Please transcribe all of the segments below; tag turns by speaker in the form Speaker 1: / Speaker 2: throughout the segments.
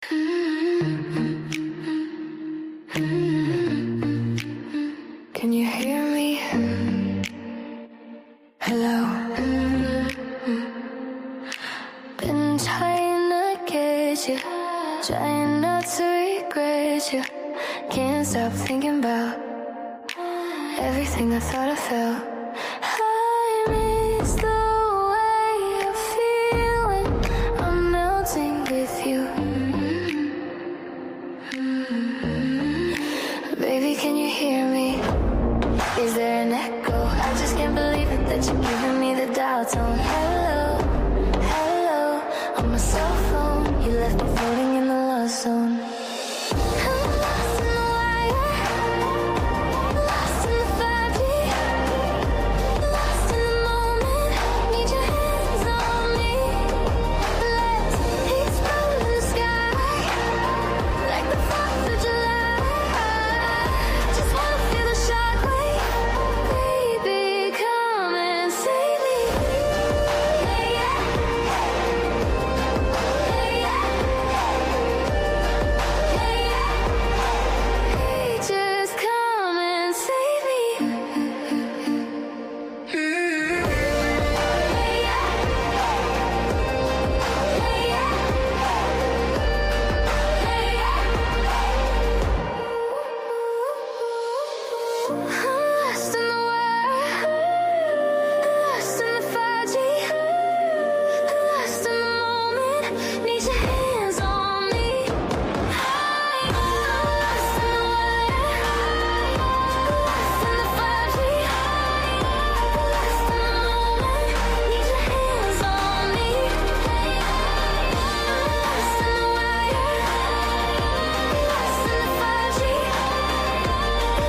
Speaker 1: Can you hear me? Hello. Been trying to get you, trying not to regret you. Can't stop thinking about everything I thought I felt. I miss the way you feel when I'm melting with you. Baby, can you hear me? Is there an echo? I just can't believe it that you're giving me the dial tone. Hello, hello, on my cell phone. You left me floating in the love zone. I'm lost in the wire, lost in the 5G, lost in the moment. Need your hands on me. Let's explode in the sky like the 4th of July. Just wanna feel the shockwave. Baby, come and save me. Hey, yeah. Hey, yeah. Hey, yeah. Hey, just come and save me. Hey, yeah. Hey, yeah. I'm lost in the world, lost in the 5G, lost in the moment. Need your hands on me. I'm lost in the world, lost in the 5G,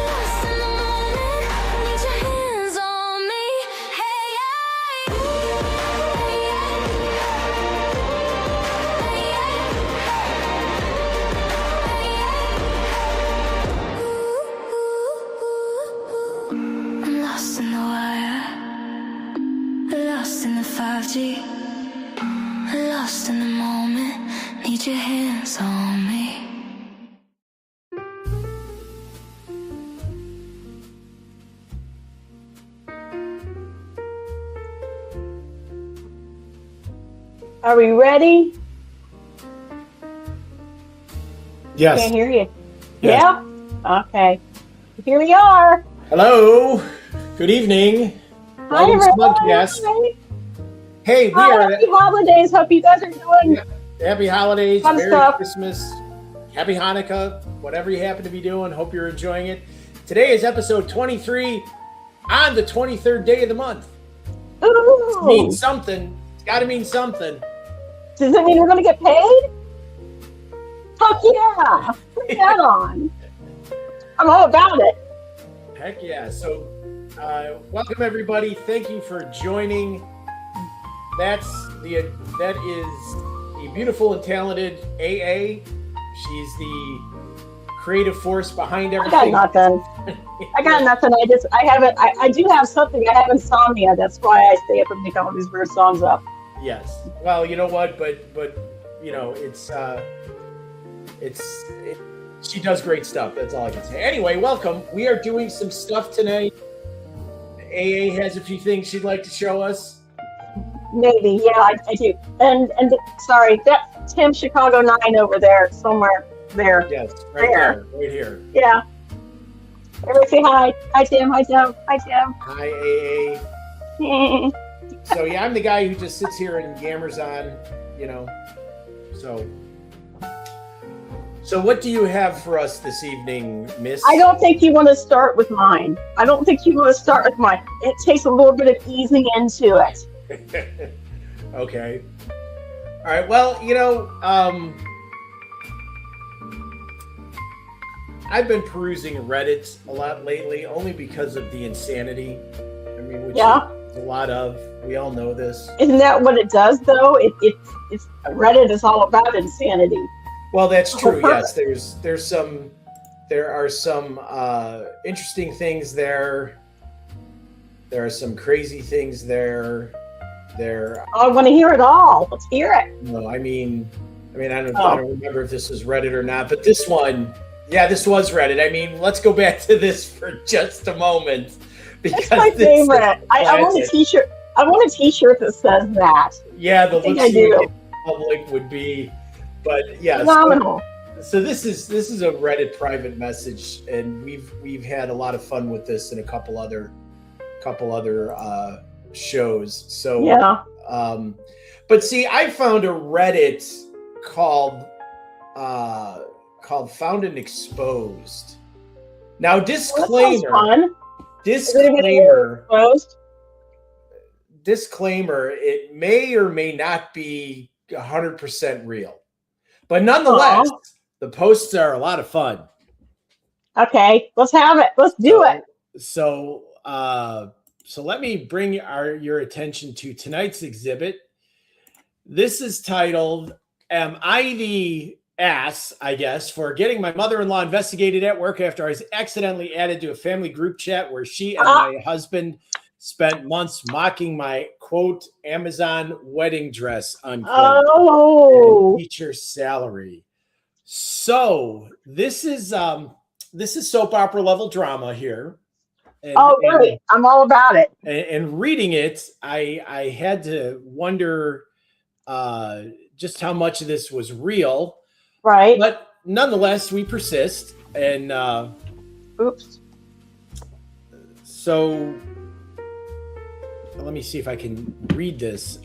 Speaker 1: lost in the moment. Need your hands on me. Lost in the world, lost in the 5G, lost in the moment. Need your hands on me. Hey, hey, I'm lost in the wire, lost in the 5G, lost in the moment. Need your hands on me.
Speaker 2: Are we ready?
Speaker 3: Yes.
Speaker 2: Can't hear you.
Speaker 3: Yes.
Speaker 2: Yeah? Okay. Here we are.
Speaker 3: Hello. Good evening.
Speaker 2: Hi,
Speaker 3: Welcome to
Speaker 2: everyone.
Speaker 3: SMUG Cast.
Speaker 2: Hi.
Speaker 3: Hey, we
Speaker 2: Hi,
Speaker 3: are
Speaker 2: happy holidays. Hope you guys are doing
Speaker 3: happy holidays,
Speaker 2: Fun
Speaker 3: Merry
Speaker 2: stuff.
Speaker 3: Christmas, Happy Hanukkah, whatever you happen to be doing. Hope you're enjoying it. Today is episode 23 on the 23rd day of the month.
Speaker 2: Ooh.
Speaker 3: Means something. It's got to mean something.
Speaker 2: Does it mean we're going to get paid? Fuck yeah. Put that on. I'm all about it.
Speaker 3: Heck yeah. So, welcome everybody. Thank you for joining. That is the beautiful and talented AA. She's the creative force behind
Speaker 2: I
Speaker 3: everything.
Speaker 2: got nothing. I do have something. I have insomnia. That's why I stay up and make all these weird songs up.
Speaker 3: Yes. Well, you know what? But you know, she does great stuff. That's all I can say. Anyway, welcome. We are doing some stuff tonight. AA has a few things she'd like to show us.
Speaker 2: Maybe. Yeah, I do. And sorry, that's Tim Chicago 9 over there, somewhere there.
Speaker 3: Yes, right there, right here.
Speaker 2: Yeah. Everybody say hi. Hi, Tim. Hi, Tim. Hi, Tim.
Speaker 3: Hi, AA. So yeah, I'm the guy who just sits here and yammers on, you know. So what do you have for us this evening, Miss?
Speaker 2: I don't think you want to start with mine. It takes a little bit of easing into it.
Speaker 3: Okay. All right. Well, you know, I've been perusing Reddit a lot lately, only because of the insanity. I mean, which
Speaker 2: Yeah.
Speaker 3: is a lot of. We all know this.
Speaker 2: Isn't that what it does, though? It's Reddit is all about insanity.
Speaker 3: Well, that's true.
Speaker 2: Perfect.
Speaker 3: Yes, there are some interesting things there. There are some crazy things there.
Speaker 2: I want to hear it all. Let's hear it.
Speaker 3: No, I mean, I mean, I don't remember if this was Reddit or not, but this one, yeah, this was Reddit. I mean, let's go back to this for just a moment.
Speaker 2: That's my favorite. I want a T-shirt. I want a T-shirt that says that.
Speaker 3: Yeah, the
Speaker 2: I do.
Speaker 3: Public would be, but yeah,
Speaker 2: phenomenal.
Speaker 3: So this is a Reddit private message, and we've had a lot of fun with this in a couple other shows. So
Speaker 2: yeah.
Speaker 3: But see, I found a Reddit called Found and Exposed. Now, disclaimer. Disclaimer, it may or may not be 100% real. But nonetheless, the posts are a lot of fun.
Speaker 2: Okay, let's have it. Let's do it.
Speaker 3: So let me bring your attention to tonight's exhibit. This is titled, "Am I the ass, I guess, for getting my mother-in-law investigated at work after I was accidentally added to a family group chat where she and my husband spent months mocking my, quote, Amazon wedding dress, unquote, and teacher salary." So this is soap opera level drama here.
Speaker 2: Really? I'm all about it.
Speaker 3: And reading it, I had to wonder just how much of this was real.
Speaker 2: Right.
Speaker 3: But nonetheless, we persist. And so let me see if I can read this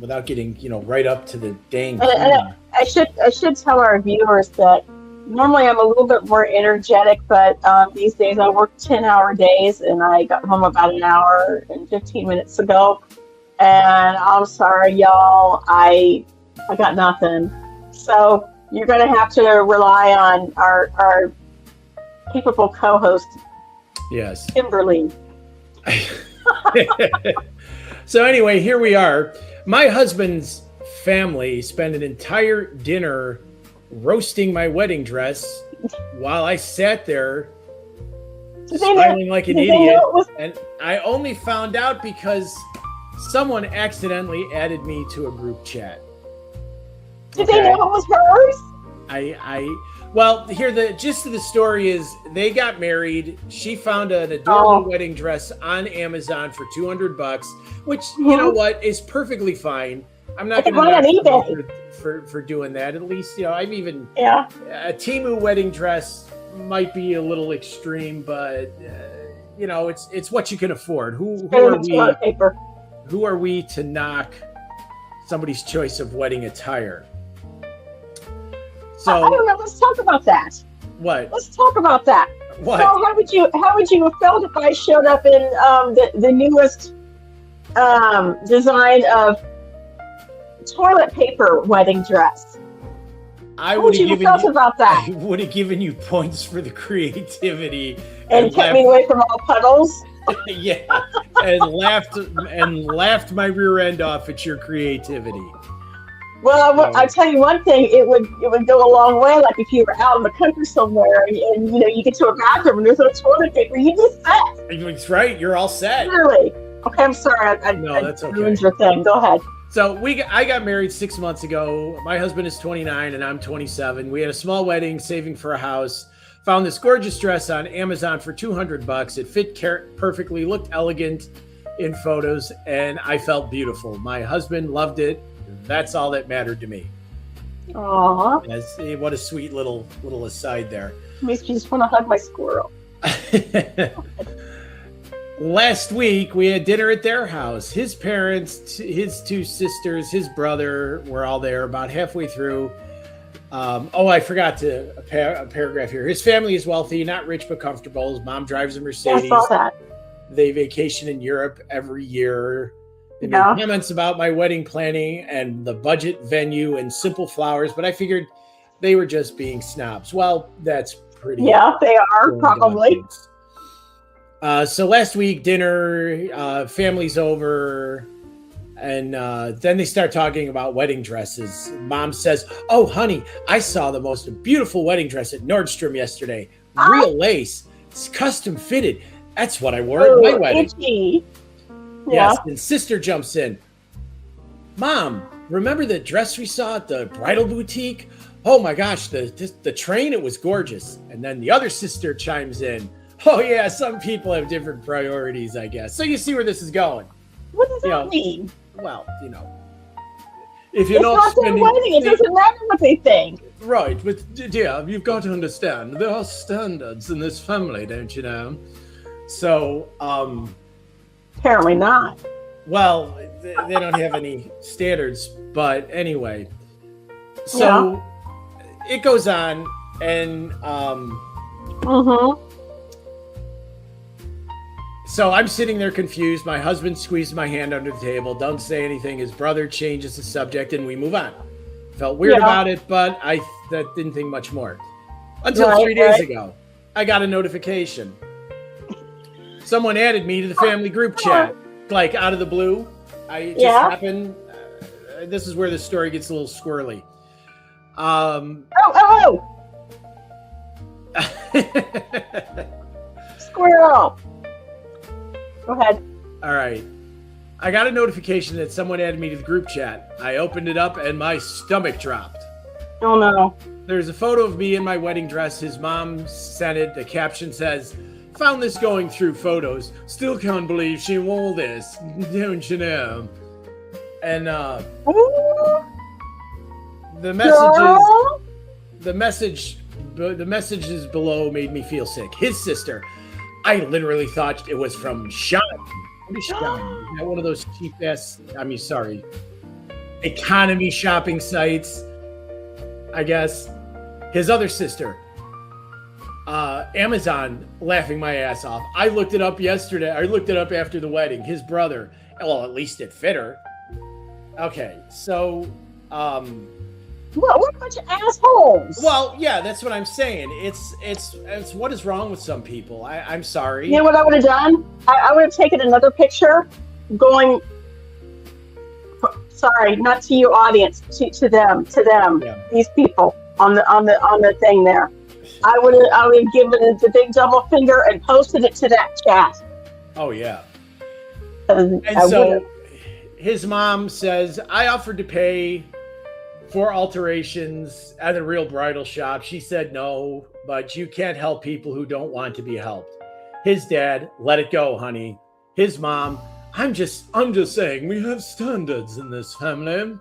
Speaker 3: without getting, right up to the dang.
Speaker 2: I should tell our viewers that normally I'm a little bit more energetic, but these days I work 10-hour days, and I got home about an hour and 15 minutes ago. And I'm sorry, y'all, I got nothing. So you're going to have to rely on our capable co-host,
Speaker 3: yes,
Speaker 2: Kimberly.
Speaker 3: So anyway, here we are. My husband's family spent an entire dinner roasting my wedding dress while I sat there smiling like an idiot. And I only found out because someone accidentally added me to a group chat.
Speaker 2: Did they know it was hers?
Speaker 3: Well, here the gist of the story is they got married. She found an adorable wedding dress on Amazon for $200, which you know what is perfectly fine. I'm not going to knock her for doing that. At least I've even a Temu wedding dress might be a little extreme, but it's what you can afford. Who are we to knock somebody's choice of wedding attire? So
Speaker 2: I don't know. Let's talk about that.
Speaker 3: What?
Speaker 2: Let's talk about that.
Speaker 3: What?
Speaker 2: So how would you have felt if I showed up in the newest design of toilet paper wedding dress?
Speaker 3: I would have
Speaker 2: given
Speaker 3: you points for the creativity
Speaker 2: and kept me away from all puddles.
Speaker 3: Yeah, and laughed my rear end off at your creativity.
Speaker 2: Well, I tell you one thing, it would go a long way. Like if you were out in the country somewhere and you get to a bathroom and there's no toilet paper, you just set.
Speaker 3: That's right. You're all set.
Speaker 2: Really? Okay, I'm sorry.
Speaker 3: That's okay.
Speaker 2: Ruined your thing. Go ahead.
Speaker 3: So I got married 6 months ago. My husband is 29 and I'm 27. We had a small wedding, saving for a house. Found this gorgeous dress on Amazon for $200. It fit perfectly, looked elegant in photos, and I felt beautiful. My husband loved it. That's all that mattered to me.
Speaker 2: Aww.
Speaker 3: What a sweet little aside there.
Speaker 2: Makes me just want to hug my squirrel.
Speaker 3: Last week, we had dinner at their house. His parents, his two sisters, his brother were all there about halfway through. I forgot a paragraph here. His family is wealthy, not rich, but comfortable. His mom drives a Mercedes.
Speaker 2: I saw that.
Speaker 3: They vacation in Europe every year. They made comments about my wedding planning and the budget venue and simple flowers, but I figured they were just being snobs. Well, that's pretty.
Speaker 2: Yeah, they are probably.
Speaker 3: So last week, dinner, family's over, and then they start talking about wedding dresses. Mom says, "Oh, honey, I saw the most beautiful wedding dress at Nordstrom yesterday. Real lace. It's custom fitted. That's what I wore at my wedding."
Speaker 2: Itchy.
Speaker 3: Yes, and sister jumps in. "Mom, remember the dress we saw at the bridal boutique? Oh my gosh, the train, it was gorgeous. And then the other sister chimes in, oh yeah, some people have different priorities, I guess. So you see where this is going.
Speaker 2: What does that mean?
Speaker 3: Well, if you're
Speaker 2: it's not their wedding, it doesn't matter what they think.
Speaker 3: Right, but dear, you've got to understand, there are standards in this family, don't you know? So,
Speaker 2: apparently not.
Speaker 3: Well, they don't have any standards, but anyway. So, it goes on, and, So I'm sitting there confused. My husband squeezed my hand under the table. Don't say anything. His brother changes the subject, and we move on. Felt weird about it, but I didn't think much more. Until 3 days ago, I got a notification. Someone added me to the family group chat, like out of the blue. It just happened. This is where the story gets a little squirrely.
Speaker 2: Squirrel. Go ahead.
Speaker 3: All right. I got a notification that someone added me to the group chat. I opened it up and my stomach dropped.
Speaker 2: Oh no.
Speaker 3: There's a photo of me in my wedding dress. His mom sent it. The caption says, found this going through photos. Still can't believe she wore this. Don't you know? And the messages below made me feel sick. His sister, I literally thought it was from Sean. What is Sean? Is that one of those cheap ass, economy shopping sites? I guess. His other sister, Amazon, laughing my ass off. I looked it up yesterday. I looked it up after the wedding. His brother, well, at least it fit her. Okay, so,
Speaker 2: well, what a bunch of assholes.
Speaker 3: Well, yeah, that's what I'm saying. It's what is wrong with some people? I'm sorry.
Speaker 2: You know what I would have done? I would have taken another picture, going. Sorry, not to you, audience. To them. Yeah. These people on the thing there. I would have given it the big double finger and posted it to that chat.
Speaker 3: Oh yeah. And so his mom says, I offered to pay for alterations at a real bridal shop. She said no, but you can't help people who don't want to be helped. His dad, let it go, honey. His mom, I'm just saying we have standards in this family.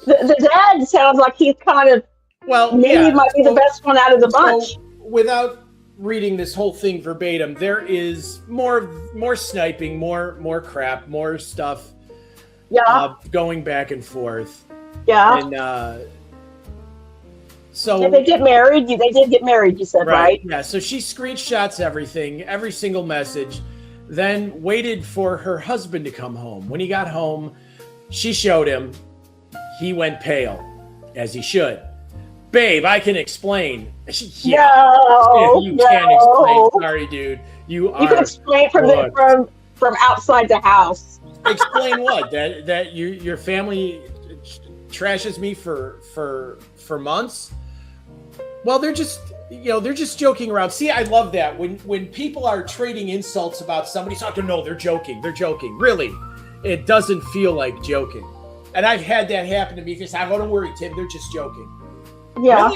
Speaker 2: The dad sounds like he's kind of, maybe might be the best one out of the bunch.
Speaker 3: So, without reading this whole thing verbatim, there is more sniping, more crap, more stuff.
Speaker 2: Yeah.
Speaker 3: Going back and forth.
Speaker 2: Yeah.
Speaker 3: And so
Speaker 2: they get married. They did get married, you said, right?
Speaker 3: Yeah. So she screenshots everything, every single message, then waited for her husband to come home. When he got home, she showed him. He went pale, as he should. Babe, I can explain.
Speaker 2: No,
Speaker 3: you can't explain. Sorry, dude. You
Speaker 2: can explain from outside the house.
Speaker 3: Explain what? That your family trashes me for months? Well, they're just joking around. See, I love that when people are trading insults about somebody. So no, they're joking. They're joking. Really, it doesn't feel like joking. And I've had that happen to me. Because I don't worry, Tim. They're just joking.
Speaker 2: Yeah.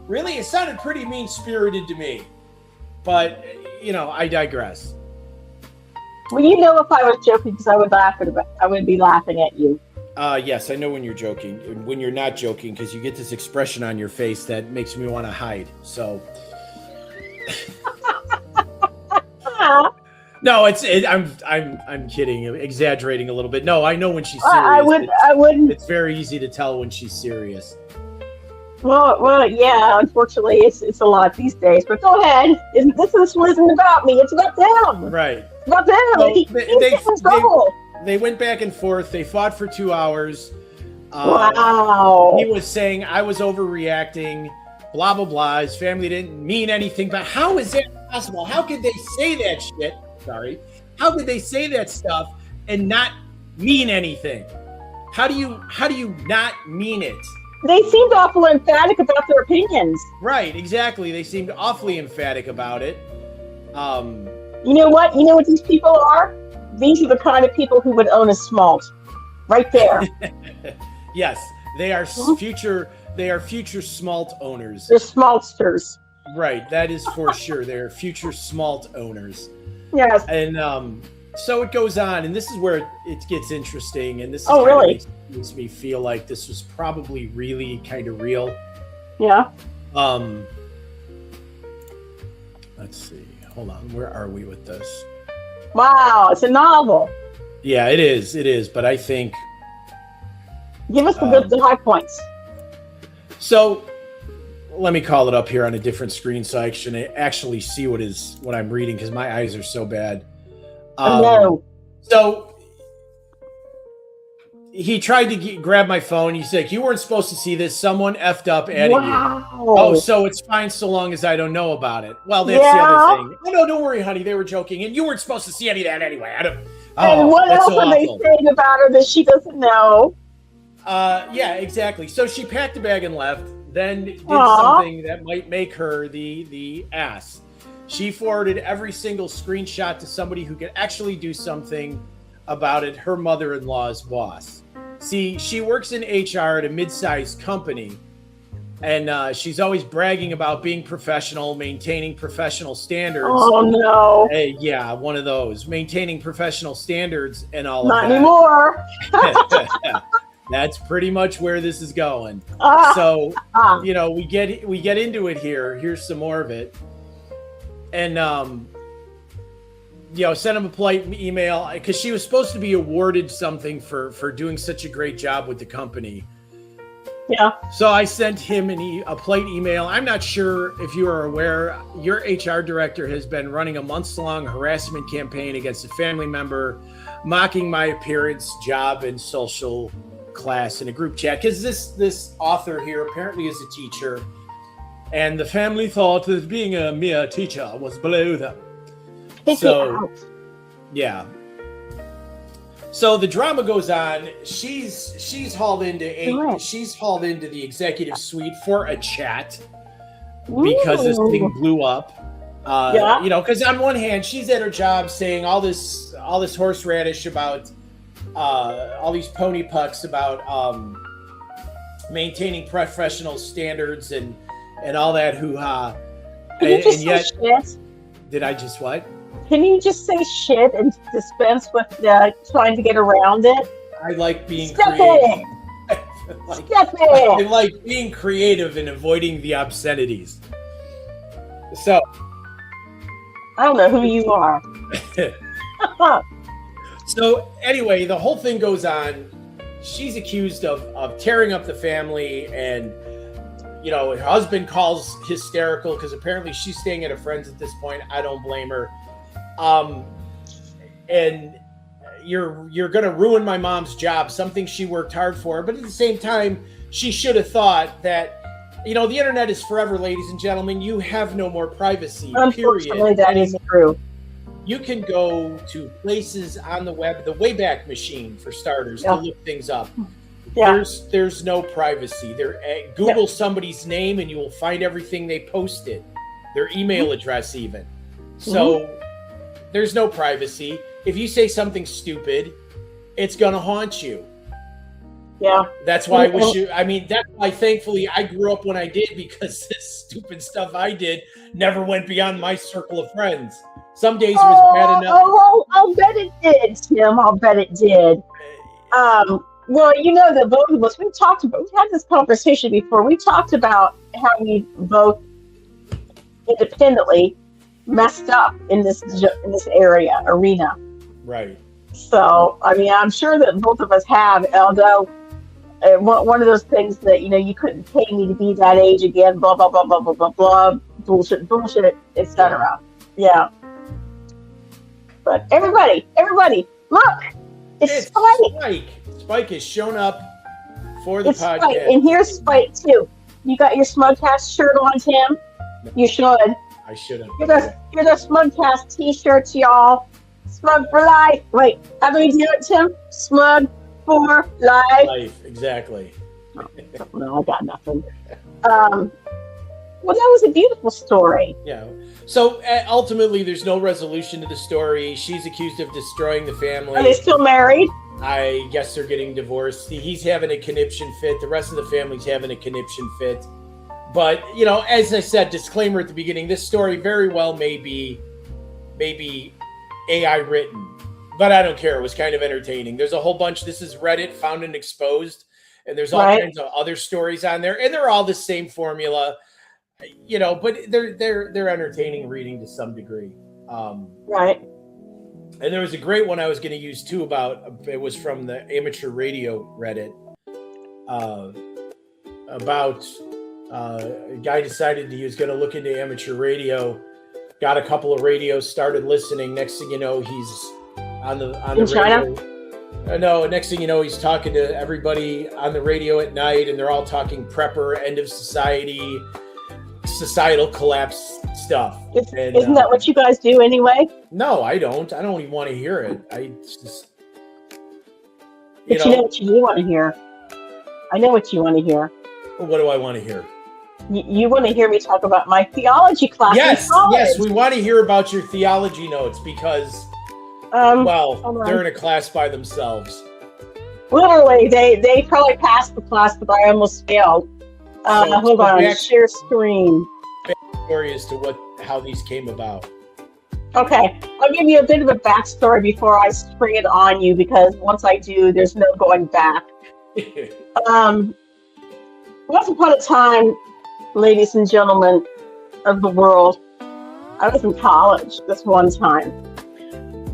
Speaker 3: Really, it sounded pretty mean-spirited to me. But I digress.
Speaker 2: Well, if I was joking, because I would be laughing at you.
Speaker 3: Yes, I know when you're joking. When you're not joking, because you get this expression on your face that makes me want to hide. So, no, I'm kidding, exaggerating a little bit. No, I know when she's serious.
Speaker 2: I wouldn't.
Speaker 3: It's very easy to tell when she's serious.
Speaker 2: Well, yeah. Unfortunately, it's a lot these days. But go ahead. This one isn't about me. It's about them.
Speaker 3: Right.
Speaker 2: It's about them.
Speaker 3: Well, they went back and forth. They fought for 2 hours.
Speaker 2: Wow.
Speaker 3: He was saying I was overreacting. Blah blah blah. His family didn't mean anything. But how is that possible? How could they say that shit? Sorry. How could they say that stuff and not mean anything? How do you not mean it?
Speaker 2: They seemed awful emphatic about their opinions.
Speaker 3: Right, exactly. They seemed awfully emphatic about it.
Speaker 2: You know what? You know what these people are? These are the kind of people who would own a smalt. Right there.
Speaker 3: Yes, they are future. They are future smalt owners.
Speaker 2: They're smaltsters.
Speaker 3: Right, that is for sure. They're future smalt owners.
Speaker 2: Yes.
Speaker 3: And so it goes on, and this is where it gets interesting. And this is
Speaker 2: really
Speaker 3: makes me feel like this was probably really kind of real.
Speaker 2: Yeah.
Speaker 3: Let's see. Hold on. Where are we with this?
Speaker 2: Wow, it's a novel.
Speaker 3: Yeah, it is. It is. But I think.
Speaker 2: Give us the high points.
Speaker 3: So, let me call it up here on a different screen so I can actually see what I'm reading because my eyes are so bad.
Speaker 2: No.
Speaker 3: So he tried to grab my phone. He's like, "You weren't supposed to see this. Someone effed up adding you." Oh, so it's fine so long as I don't know about it. Well, that's the other thing. Oh no, don't worry, honey. They were joking, and you weren't supposed to see any of that anyway. I don't.
Speaker 2: And what else are they saying about her that she doesn't know?
Speaker 3: Yeah, exactly. So she packed a bag and left. Then did something that might make her the ass. She forwarded every single screenshot to somebody who could actually do something about it, her mother-in-law's boss. See, she works in HR at a mid-sized company, and she's always bragging about being professional, maintaining professional standards.
Speaker 2: Oh, no.
Speaker 3: Hey, yeah, one of those. Maintaining professional standards and all
Speaker 2: Not
Speaker 3: of that.
Speaker 2: Not anymore.
Speaker 3: That's pretty much where this is going. So, we get into it here. Here's some more of it. And, sent him a polite email because she was supposed to be awarded something for doing such a great job with the company.
Speaker 2: Yeah.
Speaker 3: So I sent him a polite email. I'm not sure if you are aware, your HR director has been running a months-long harassment campaign against a family member, mocking my appearance, job, and social class in a group chat. Because this author here apparently is a teacher, and the family thought that being a mere teacher was below them. Yeah. So the drama goes on. She's hauled into the executive suite for a chat because this thing blew up. Because on one hand she's at her job saying all this horseradish about all these pony pucks about maintaining professional standards and all that hoo-ha. And yet,
Speaker 2: shit?
Speaker 3: Did I just what?
Speaker 2: Can you just say shit and dispense with trying to get around it?
Speaker 3: I like being
Speaker 2: creative.
Speaker 3: I like being creative and avoiding the obscenities. So
Speaker 2: I don't know who you are.
Speaker 3: So anyway, the whole thing goes on. She's accused of tearing up the family, and her husband calls hysterical because apparently she's staying at a friend's at this point. I don't blame her. And you're gonna ruin my mom's job, something she worked hard for. But at the same time, she should have thought that the internet is forever, ladies and gentlemen. You have no more privacy.
Speaker 2: Unfortunately, that is true.
Speaker 3: You can go to places on the web, the Wayback Machine for starters, to look things up. Yeah. There's no privacy. Google somebody's name and you will find everything they posted, their email address even. So there's no privacy. If you say something stupid, it's gonna haunt you.
Speaker 2: Yeah.
Speaker 3: That's why that's why thankfully I grew up when I did, because this stupid stuff I did never went beyond my circle of friends. Some days was bad enough.
Speaker 2: I'll bet it did, Tim. I'll bet it did. Well, that both of us, we've had this conversation before. We talked about how we both independently messed up in this arena.
Speaker 3: Right.
Speaker 2: So, I'm sure that both of us have, although one of those things that, you couldn't pay me to be that age again, blah, blah, blah, blah, blah, blah, blah, bullshit, etc. Yeah. But everybody, look, it's Spike.
Speaker 3: Spike has shown up for the podcast.
Speaker 2: Spike. And here's Spike too. You got your SMUG Cast shirt on, Tim? You should.
Speaker 3: I should have.
Speaker 2: Here's our SMUG Cast t-shirts, y'all. SMUG for life. Wait, how do we do it, Tim? SMUG for life.
Speaker 3: Exactly.
Speaker 2: No, I got nothing. Well, that was a beautiful story.
Speaker 3: Yeah. So ultimately, there's no resolution to the story. She's accused of destroying the family.
Speaker 2: Are they still married?
Speaker 3: I guess they're getting divorced. He's having a conniption fit. The rest of the family's having a conniption fit. But, you know, as I said, disclaimer at the beginning, this story very well may be AI written. But I don't care. It was kind of entertaining. There's a whole bunch. This is Reddit, Found and Exposed. And there's all kinds of other stories on there. And they're all the same formula, you know, but they're entertaining reading to some degree.
Speaker 2: Right.
Speaker 3: And there was a great one I was going to use too it was from the amateur radio Reddit about a guy decided he was going to look into amateur radio, got a couple of radios, started listening. Next thing you know, he's on the
Speaker 2: in China?
Speaker 3: radio. No, next thing you know, he's talking to everybody on the radio at night, and they're all talking prepper, end of society, societal collapse stuff.
Speaker 2: Isn't that what you guys do anyway?
Speaker 3: No, I don't. I don't even want to hear it. I just,
Speaker 2: You know what you do want to hear. I know what you want to hear.
Speaker 3: What do I want to hear?
Speaker 2: You want to hear me talk about my theology class?
Speaker 3: Yes, we want to hear about your theology notes because, they're in a class by themselves.
Speaker 2: Literally, they probably passed the class, but I almost failed. Hold on, share screen.
Speaker 3: Story as to how these came about.
Speaker 2: Okay, I'll give you a bit of a backstory before I spring it on you, because once I do, there's no going back. Once upon a time, ladies and gentlemen of the world, I was in college this one time.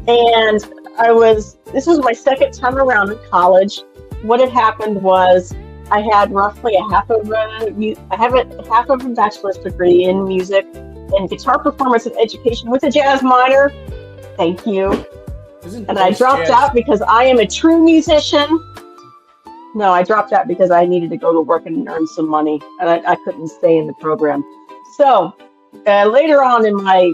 Speaker 2: And this was my second time around in college. What had happened was I had roughly half of a bachelor's degree in music and guitar performance and education with a jazz minor. Thank you. And I dropped out because I am a true musician. No, I dropped out because I needed to go to work and earn some money, and I couldn't stay in the program. So later on in my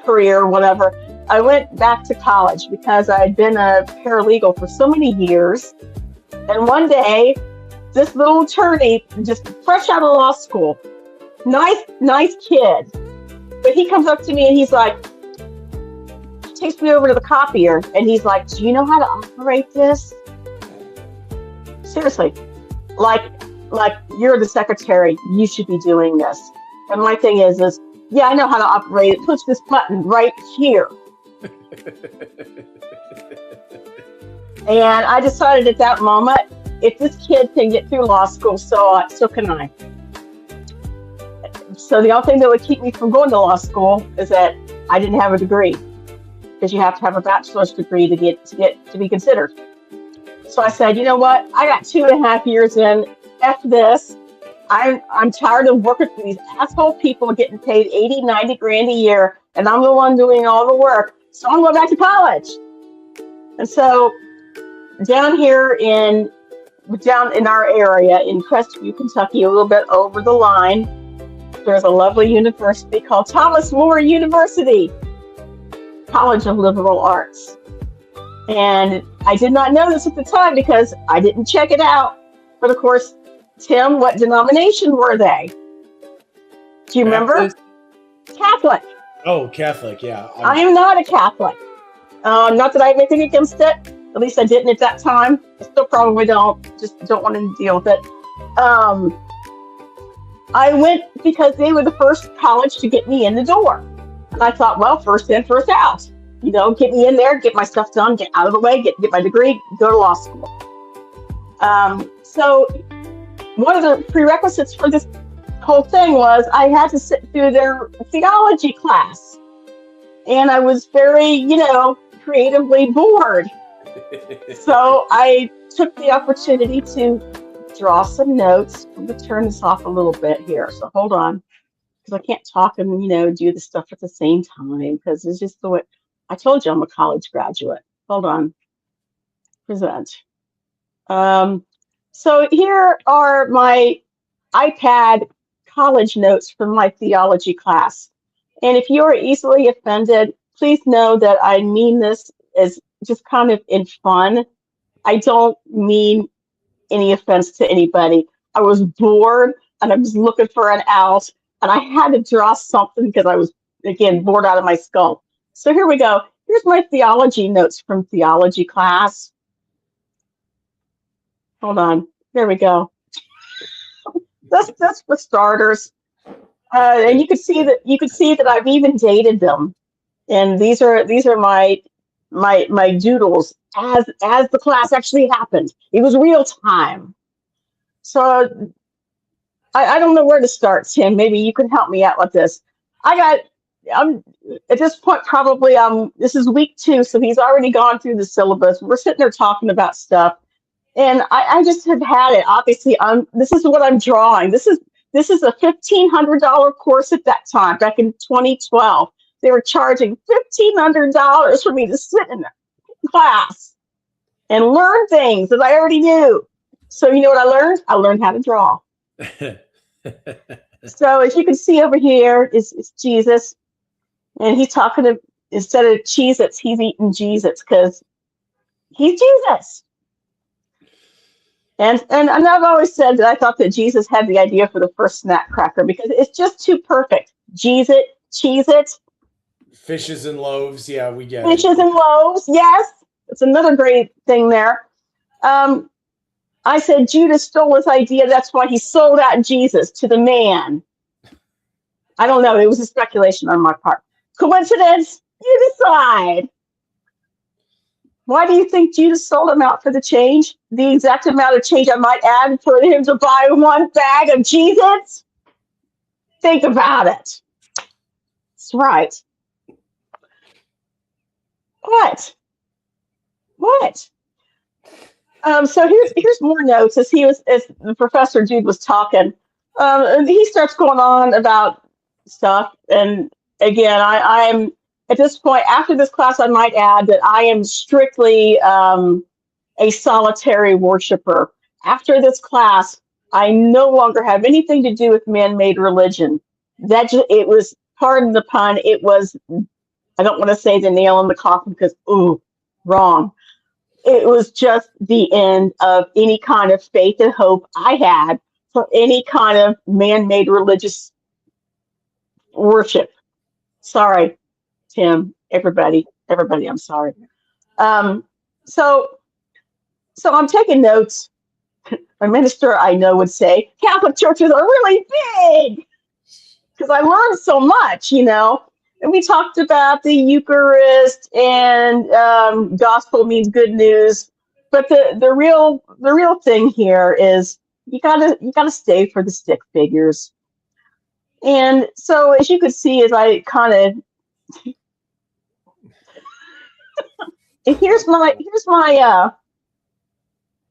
Speaker 2: career, whatever, I went back to college because I had been a paralegal for so many years. And one day, this little attorney, just fresh out of law school, nice kid, but he comes up to me and he's like, takes me over to the copier, and he's like, "Do you know how to operate this?" Seriously, like you're the secretary, you should be doing this. And my thing is, yeah, I know how to operate it. Push this button right here. And I decided at that moment, if this kid can get through law school, so can I. So the only thing that would keep me from going to law school is that I didn't have a degree, because you have to have a bachelor's degree to be considered. So I said, you know what? I got 2.5 years in. F this. I'm tired of working for these asshole people getting paid 80, 90 grand a year, and I'm the one doing all the work. So I'm going back to college. And so down in our area in Crestview, Kentucky, a little bit over the line, there's a lovely university called Thomas More University, College of Liberal Arts. And I did not know this at the time because I didn't check it out. But of course, Tim, what denomination were they? Do you remember? Catholic.
Speaker 3: Oh, Catholic, yeah.
Speaker 2: I am not a Catholic. Not that I have anything against it. At least I didn't at that time. I still probably don't. Just don't want to deal with it. I went because they were the first college to get me in the door. And I thought, well, first in, first out. You know, get me in there, get my stuff done, get out of the way, get my degree, go to law school. So one of the prerequisites for this whole thing was I had to sit through their theology class. And I was very, creatively bored. So I took the opportunity to draw some notes. I'm going to turn this off a little bit here. So hold on, because I can't talk and, do the stuff at the same time, because it's just the way. I told you I'm a college graduate. Hold on. Present. So here are my iPad college notes from my theology class. And if you are easily offended, please know that I mean this as just kind of in fun. I don't mean any offense to anybody. I was bored. and I was looking for an out, and I had to draw something because I was, again, bored out of my skull. So here we go. Here's my theology notes from theology class. Hold on. There we go. That's for starters. And you could see that I've even dated them. And these are my doodles as the class actually happened. It was real time. So I don't know where to start, Tim. Maybe you can help me out with this. I'm at this point probably this is week 2, so he's already gone through the syllabus. We're sitting there talking about stuff, and I just have had it. Obviously, this is what I'm drawing. This is a $1,500 course at that time, back in 2012. They were charging $1,500 for me to sit in the class and learn things that I already knew. So you know what I learned? I learned how to draw. So as you can see over here is Jesus, and he's talking to, instead of Cheez-Its, he's eating Jesus because he's Jesus. And I've always said that I thought that Jesus had the idea for the first snack cracker because it's just too perfect. Cheez-It.
Speaker 3: Fishes and loaves. Yeah, we get
Speaker 2: Fishes
Speaker 3: it.
Speaker 2: and loaves. Yes. It's another great thing there. I said Judas stole his idea. That's why he sold out Jesus to the man. I don't know. It was a speculation on my part. Coincidence? You decide. Why do you think Judas sold him out for the change? The exact amount of change I might add for him to buy one bag of Cheez-Its? Think about it. That's right. What? So here's more notes as the professor Jude was talking. He starts going on about stuff, and again, I'm at this point after this class. I might add that I am strictly a solitary worshiper. After this class, I no longer have anything to do with man-made religion. It was, pardon the pun, it was. I don't want to say the nail in the coffin because wrong. It was just the end of any kind of faith and hope I had for any kind of man-made religious worship. Sorry, Tim, everybody, I'm sorry. So I'm taking notes. A minister I know would say, Catholic churches are really big because I learned so much, And we talked about the Eucharist and gospel means good news, but the real thing here is you gotta stay for the stick figures. And so as you could see, as I kind of here's my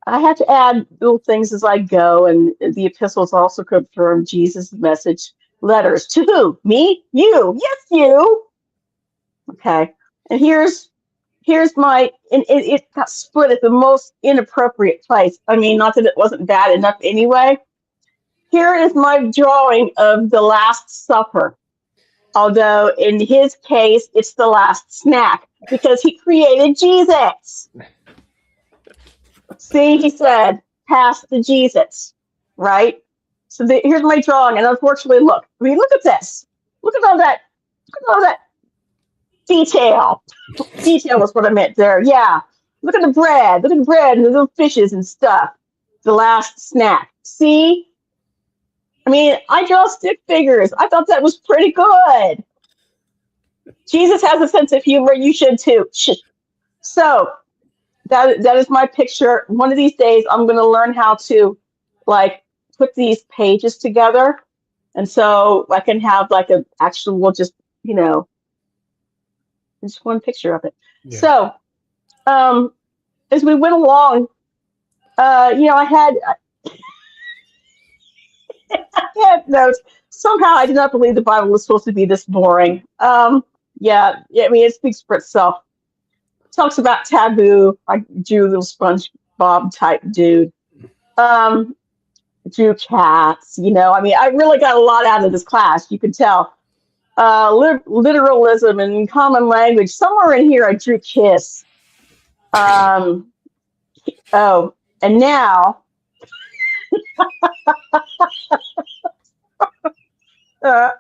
Speaker 2: I have to add little things as I go, and the epistles also confirm Jesus' message. Letters to who? Me? You? Yes, you. Okay. And here's my, and it got split at the most inappropriate place. I mean, not that it wasn't bad enough anyway. Here is my drawing of the Last Supper. Although in his case, it's the last snack because he created Jesus. See, he said, pass the Jesus, right? So here's my drawing, and unfortunately, look at this. Look at all that detail. Detail was what I meant there. Yeah. Look at the bread and the little fishes and stuff. The last snack. See? I mean, I draw stick figures. I thought that was pretty good. Jesus has a sense of humor. You should too. So that is my picture. One of these days, I'm going to learn how to put these pages together, and so I can have an actual just one picture of it. Yeah. So as we went along, I had notes. Somehow I did not believe the Bible was supposed to be this boring. Yeah, I mean, it speaks for itself. It talks about taboo. I drew a little SpongeBob type dude. Drew cats, I mean, I really got a lot out of this class. You can tell. Literalism and common language. Somewhere in here I drew kiss. And now Uh,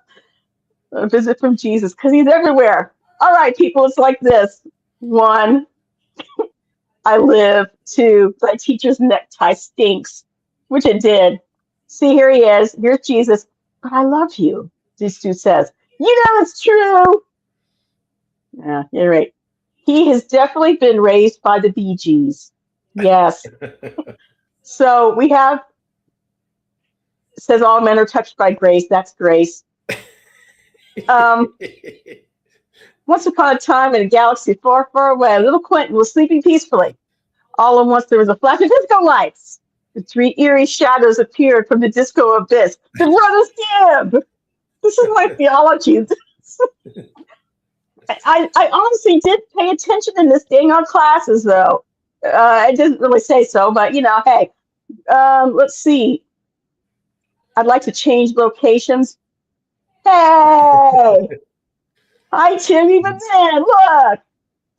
Speaker 2: a visit from Jesus, because he's everywhere. All right, people, it's like this. One, I live. Two, my teacher's necktie stinks, which it did. See, here he is. Here's Jesus. But I love you, this dude says. You know it's true. Yeah, you're right. He has definitely been raised by the Bee Gees. Yes. So we have, it says all men are touched by grace. That's grace. Um, Once upon a time in a galaxy far, far away, little Quentin was sleeping peacefully. All at once there was a flash of disco lights. The three eerie shadows appeared from the disco abyss. The brothers Gibb! This is my theology. I honestly did pay attention in this dang on classes, though. I didn't really say so, but, hey. Let's see. I'd like to change locations. Hey! Hi, Tim, even then, look!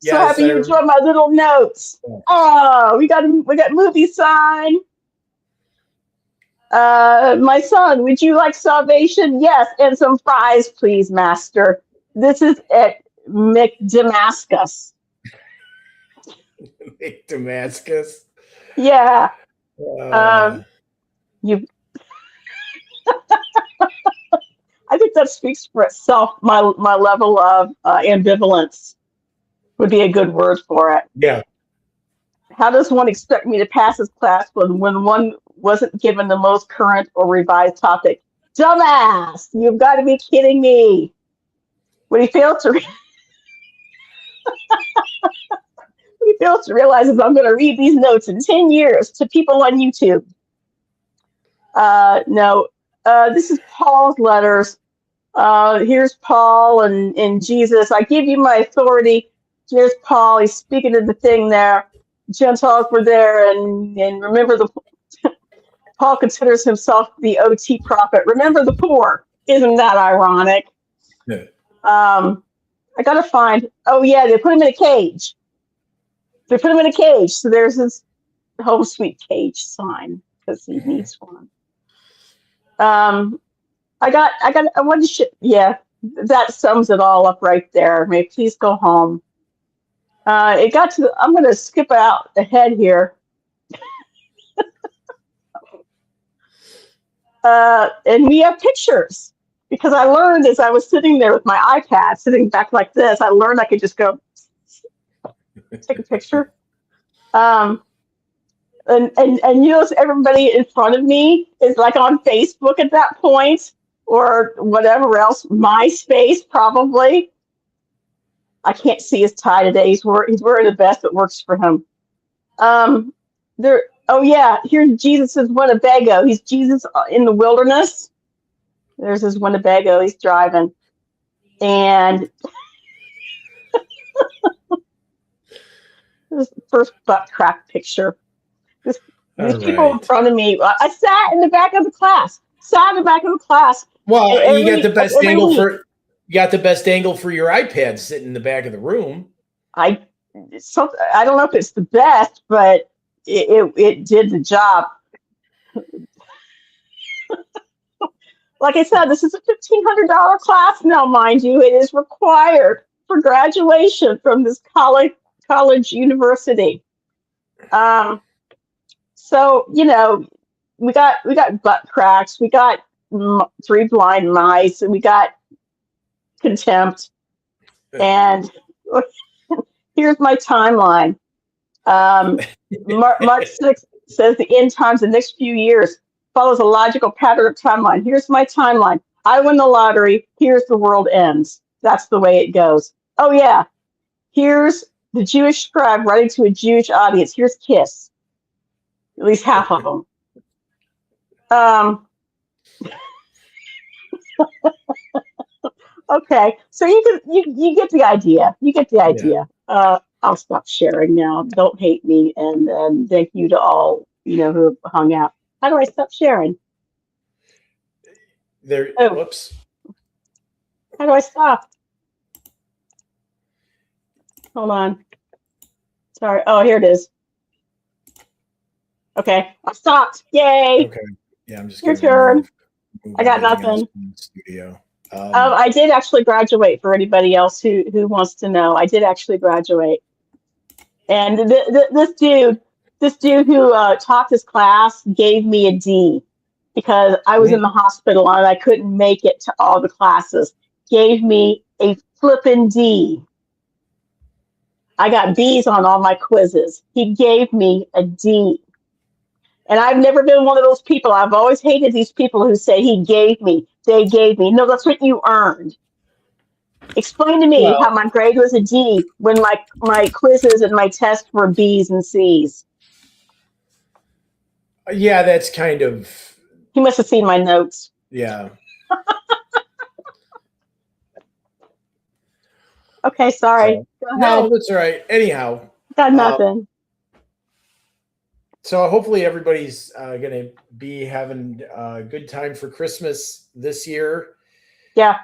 Speaker 2: So
Speaker 3: Yes,
Speaker 2: happy you enjoyed my little notes. Oh, we got movie sign. My son, would you like salvation? Yes, and some fries, please, master. This is at McDamascus.
Speaker 3: Damascus.
Speaker 2: Yeah. You. I think that speaks for itself. My level of ambivalence would be a good word for it.
Speaker 3: Yeah.
Speaker 2: How does one expect me to pass this class when one wasn't given the most current or revised topic? Dumbass! You've got to be kidding me. What he fails to realize is I'm going to read these notes in 10 years to people on YouTube. No, this is Paul's letters. Here's Paul and Jesus. I give you my authority. Here's Paul. He's speaking to the thing there. Gentiles were there, and remember Paul considers himself the OT prophet. Remember the poor. Isn't that ironic?
Speaker 3: Yeah.
Speaker 2: I gotta find. Oh yeah, they put him in a cage. So there's this home sweet cage sign because he needs one. I wanted to ship. Yeah, that sums it all up right there. May please go home. It got to. I'm gonna skip out ahead here. And we have pictures because I learned as I was sitting there with my iPad, sitting back like this. I learned I could just go take a picture. And everybody in front of me is like on Facebook at that point or whatever else, MySpace probably. I can't see his tie today. He's wearing the vest that works for him. Oh yeah, here's Jesus' Winnebago. He's Jesus in the wilderness. There's his Winnebago. He's driving, and this is the first butt crack picture. These people in front of me. I sat in the back of the class.
Speaker 3: Well, you got the best angle for. You got the best angle for your iPad sitting in the back of the room.
Speaker 2: I don't know if it's the best, but it did the job. Like I said, this is a $1,500 class now, mind you. It is required for graduation from this college university. So we got butt cracks, we got three blind mice, and we got contempt. And here's my timeline. March 6th says the end times, the next few years, follows a logical pattern of timeline. Here's my timeline. I win the lottery. Here's the world ends. That's the way it goes. Oh, yeah. Here's the Jewish scribe writing to a Jewish audience. Here's Kiss. At least half of them. Okay, so you get the idea. I'll stop sharing now. Don't hate me, and thank you to all who hung out. How do I stop sharing?
Speaker 3: Whoops.
Speaker 2: How do I stop? Hold on. Sorry. Oh, here it is. Okay, I stopped. Yay!
Speaker 3: Okay. Yeah, I'm just.
Speaker 2: Your turn. I got nothing.
Speaker 3: Studio.
Speaker 2: I did actually graduate. For anybody else who wants to know, I did actually graduate. And this dude who taught this class gave me a D because I was in the hospital and I couldn't make it to all the classes. Gave me a flippin' D. I got B's on all my quizzes. He gave me a D. And I've never been one of those people. I've always hated these people who say he gave me, they gave me. No, that's what you earned. Explain to me how my grade was a D when my quizzes and my tests were B's and C's.
Speaker 3: Yeah, that's kind of...
Speaker 2: He must have seen my notes.
Speaker 3: Yeah.
Speaker 2: Okay, sorry. Go ahead.
Speaker 3: No, that's all right. Anyhow.
Speaker 2: Got nothing.
Speaker 3: So hopefully everybody's going to be having a good time for Christmas this year.
Speaker 2: Yeah.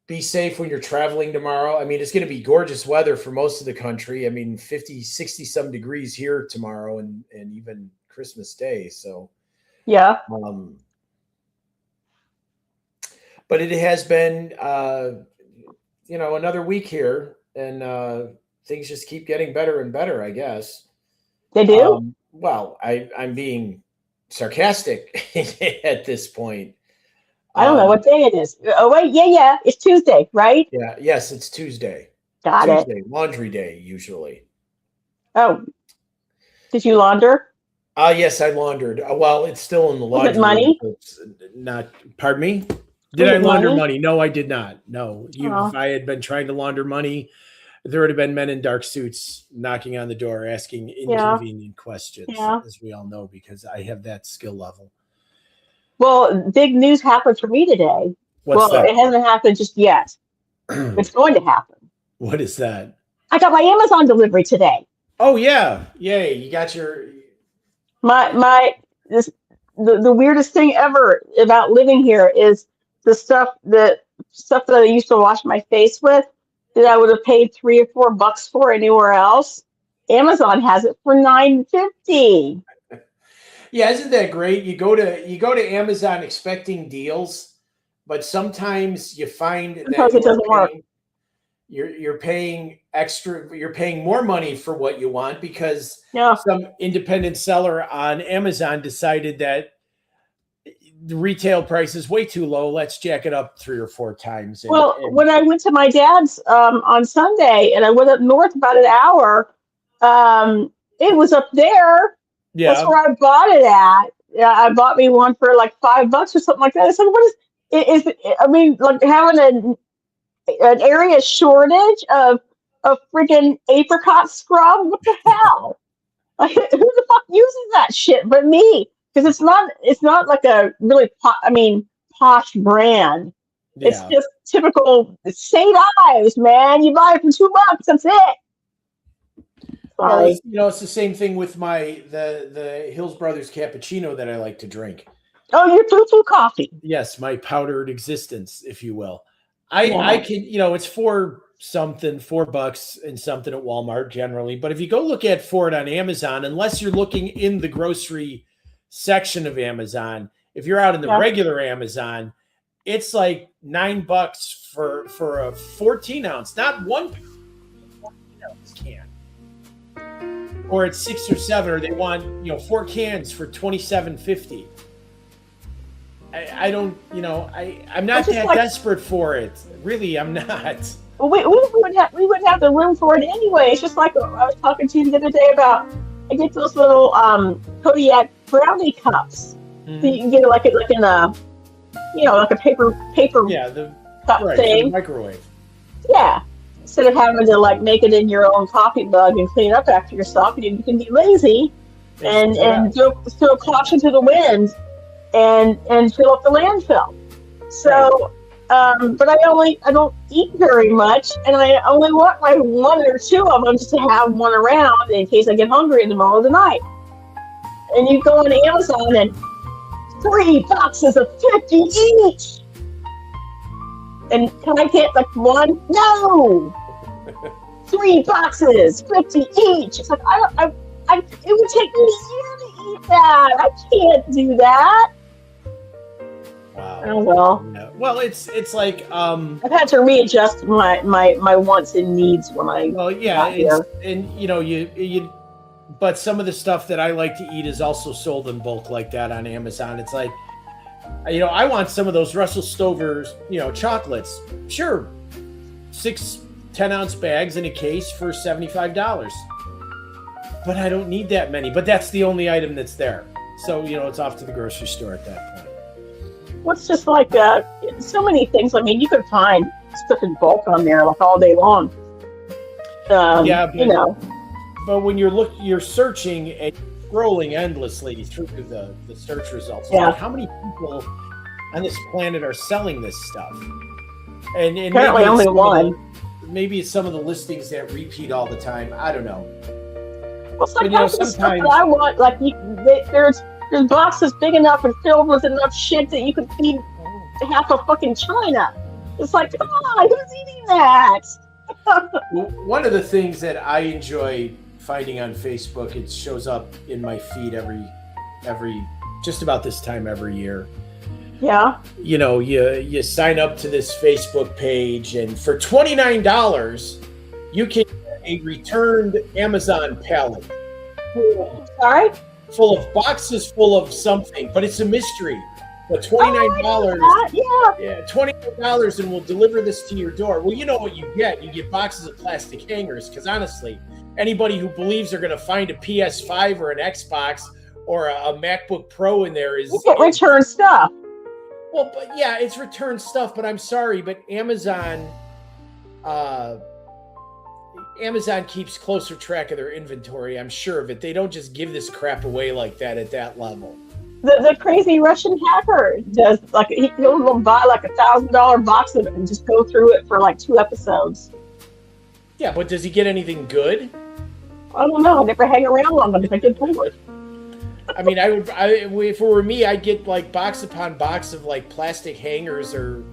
Speaker 3: Be safe when you're traveling tomorrow. I mean, it's going to be gorgeous weather for most of the country. I mean, 50, 60 some degrees here tomorrow and even Christmas Day. So,
Speaker 2: yeah.
Speaker 3: But it has been, another week here and things just keep getting better and better, I guess.
Speaker 2: They do?
Speaker 3: Well, I'm being sarcastic at this point.
Speaker 2: I don't know what day it is. Oh, wait. Yeah. It's Tuesday, right?
Speaker 3: Yeah. Yes, it's Tuesday.
Speaker 2: Got
Speaker 3: Tuesday,
Speaker 2: it.
Speaker 3: Laundry day, usually.
Speaker 2: Oh. Did you launder?
Speaker 3: Yes, I laundered. Well, it's still in the laundry.
Speaker 2: Was it money?
Speaker 3: It's not. Pardon me? Did I launder money? No, I did not. No. If I had been trying to launder money, there would have been men in dark suits knocking on the door asking inconvenient questions, as we all know, because I have that skill level.
Speaker 2: Well, big news happened for me today.
Speaker 3: What's that?
Speaker 2: It hasn't happened just yet. It's going to happen.
Speaker 3: What is that?
Speaker 2: I got my Amazon delivery today.
Speaker 3: Oh, yeah. Yay. You got your...
Speaker 2: The weirdest thing ever about living here is the stuff that I used to wash my face with that I would have paid $3 or $4 for anywhere else. Amazon has it for $9.50.
Speaker 3: Yeah, isn't that great? You go to Amazon expecting deals, but sometimes you find that
Speaker 2: it doesn't work.
Speaker 3: You're paying extra. You're paying more money for what you want because some independent seller on Amazon decided that the retail price is way too low. Let's jack it up 3 or 4 times.
Speaker 2: When I went to my dad's on Sunday and I went up north about an hour, it was up there. Yeah. That's where I bought it at. Yeah, I bought me one for like $5 or something like that. I said, "What is I mean, like having an area shortage of freaking apricot scrub? What the hell? Like, who the fuck uses that shit but me? Because it's not like a really posh brand. Yeah. It's just typical St. Ives, man. You buy it for $2. That's it."
Speaker 3: Well, it's the same thing with the Hills Brothers cappuccino that I like to drink.
Speaker 2: Oh, your foo-foo coffee.
Speaker 3: Yes, my powdered existence, if you will. I can, it's $4 and something at Walmart generally. But if you go look for it on Amazon, unless you're looking in the grocery section of Amazon, if you're out in the regular Amazon, it's like $9 for a 14 ounce, not 1 14 ounce can. Or it's 6 or 7, or they want 4 cans for $27.50. I don't, I'm not that desperate for it. Really, I'm not.
Speaker 2: Well, we wouldn't have the room for it anyway. It's just like I was talking to you the other day about. I get those little Kodiak brownie cups. Mm-hmm. So you can get it like in a, like a paper.
Speaker 3: Yeah, the
Speaker 2: cup thing.
Speaker 3: The microwave.
Speaker 2: Yeah. Instead of having to make it in your own coffee mug and clean up after yourself, you can be lazy and throw caution to the wind and fill up the landfill. So, but I don't eat very much, and I only want like 1 or 2 of them just to have one around in case I get hungry in the middle of the night. And you go on Amazon and $3 is a 50 each. And can I get like 1? No. 3 boxes, 50 each. It's like it would take me a year to eat that. I can't do that. Oh well.
Speaker 3: Yeah. Well, it's like
Speaker 2: I've had to readjust my wants and needs when I got here.
Speaker 3: and you but some of the stuff that I like to eat is also sold in bulk like that on Amazon. It's like, I want some of those Russell Stover's, chocolates. Sure. 6 10-ounce bags in a case for $75. But I don't need that many. But that's the only item that's there. So, it's off to the grocery store at that point.
Speaker 2: Well, it's just like so many things. I mean, you could find stuff in bulk on there like all day long.
Speaker 3: But when you're searching and scrolling endlessly through the search results, like how many people on this planet are selling this stuff? And
Speaker 2: apparently only one.
Speaker 3: Maybe it's some of the listings that repeat all the time. I don't know.
Speaker 2: Well, sometimes the stuff that I want, like there's boxes big enough and filled with enough shit that you could feed half of fucking China. It's like, come on, who's eating that?
Speaker 3: One of the things that I enjoy finding on Facebook, it shows up in my feed every just about this time every year.
Speaker 2: Yeah.
Speaker 3: You sign up to this Facebook page, and for $29, you can get a returned Amazon pallet.
Speaker 2: Sorry?
Speaker 3: Full of boxes full of something, but it's a mystery. But $29, $29, and we'll deliver this to your door. Well, you know what you get. You get boxes of plastic hangers, because honestly, anybody who believes they're going to find a PS5 or an Xbox or a MacBook Pro in there is...
Speaker 2: You get return stuff.
Speaker 3: Well, but yeah, it's return stuff, but I'm sorry, but Amazon keeps closer track of their inventory. I'm sure of it. They don't just give this crap away like that at that level.
Speaker 2: The crazy Russian hacker does, like, he'll buy like $1,000 box of it and just go through it for like 2 episodes.
Speaker 3: Yeah, but does he get anything good?
Speaker 2: I don't know. I never hang around long enough. I get bored.
Speaker 3: I mean, if it were me, I'd get like box upon box of like plastic hangers or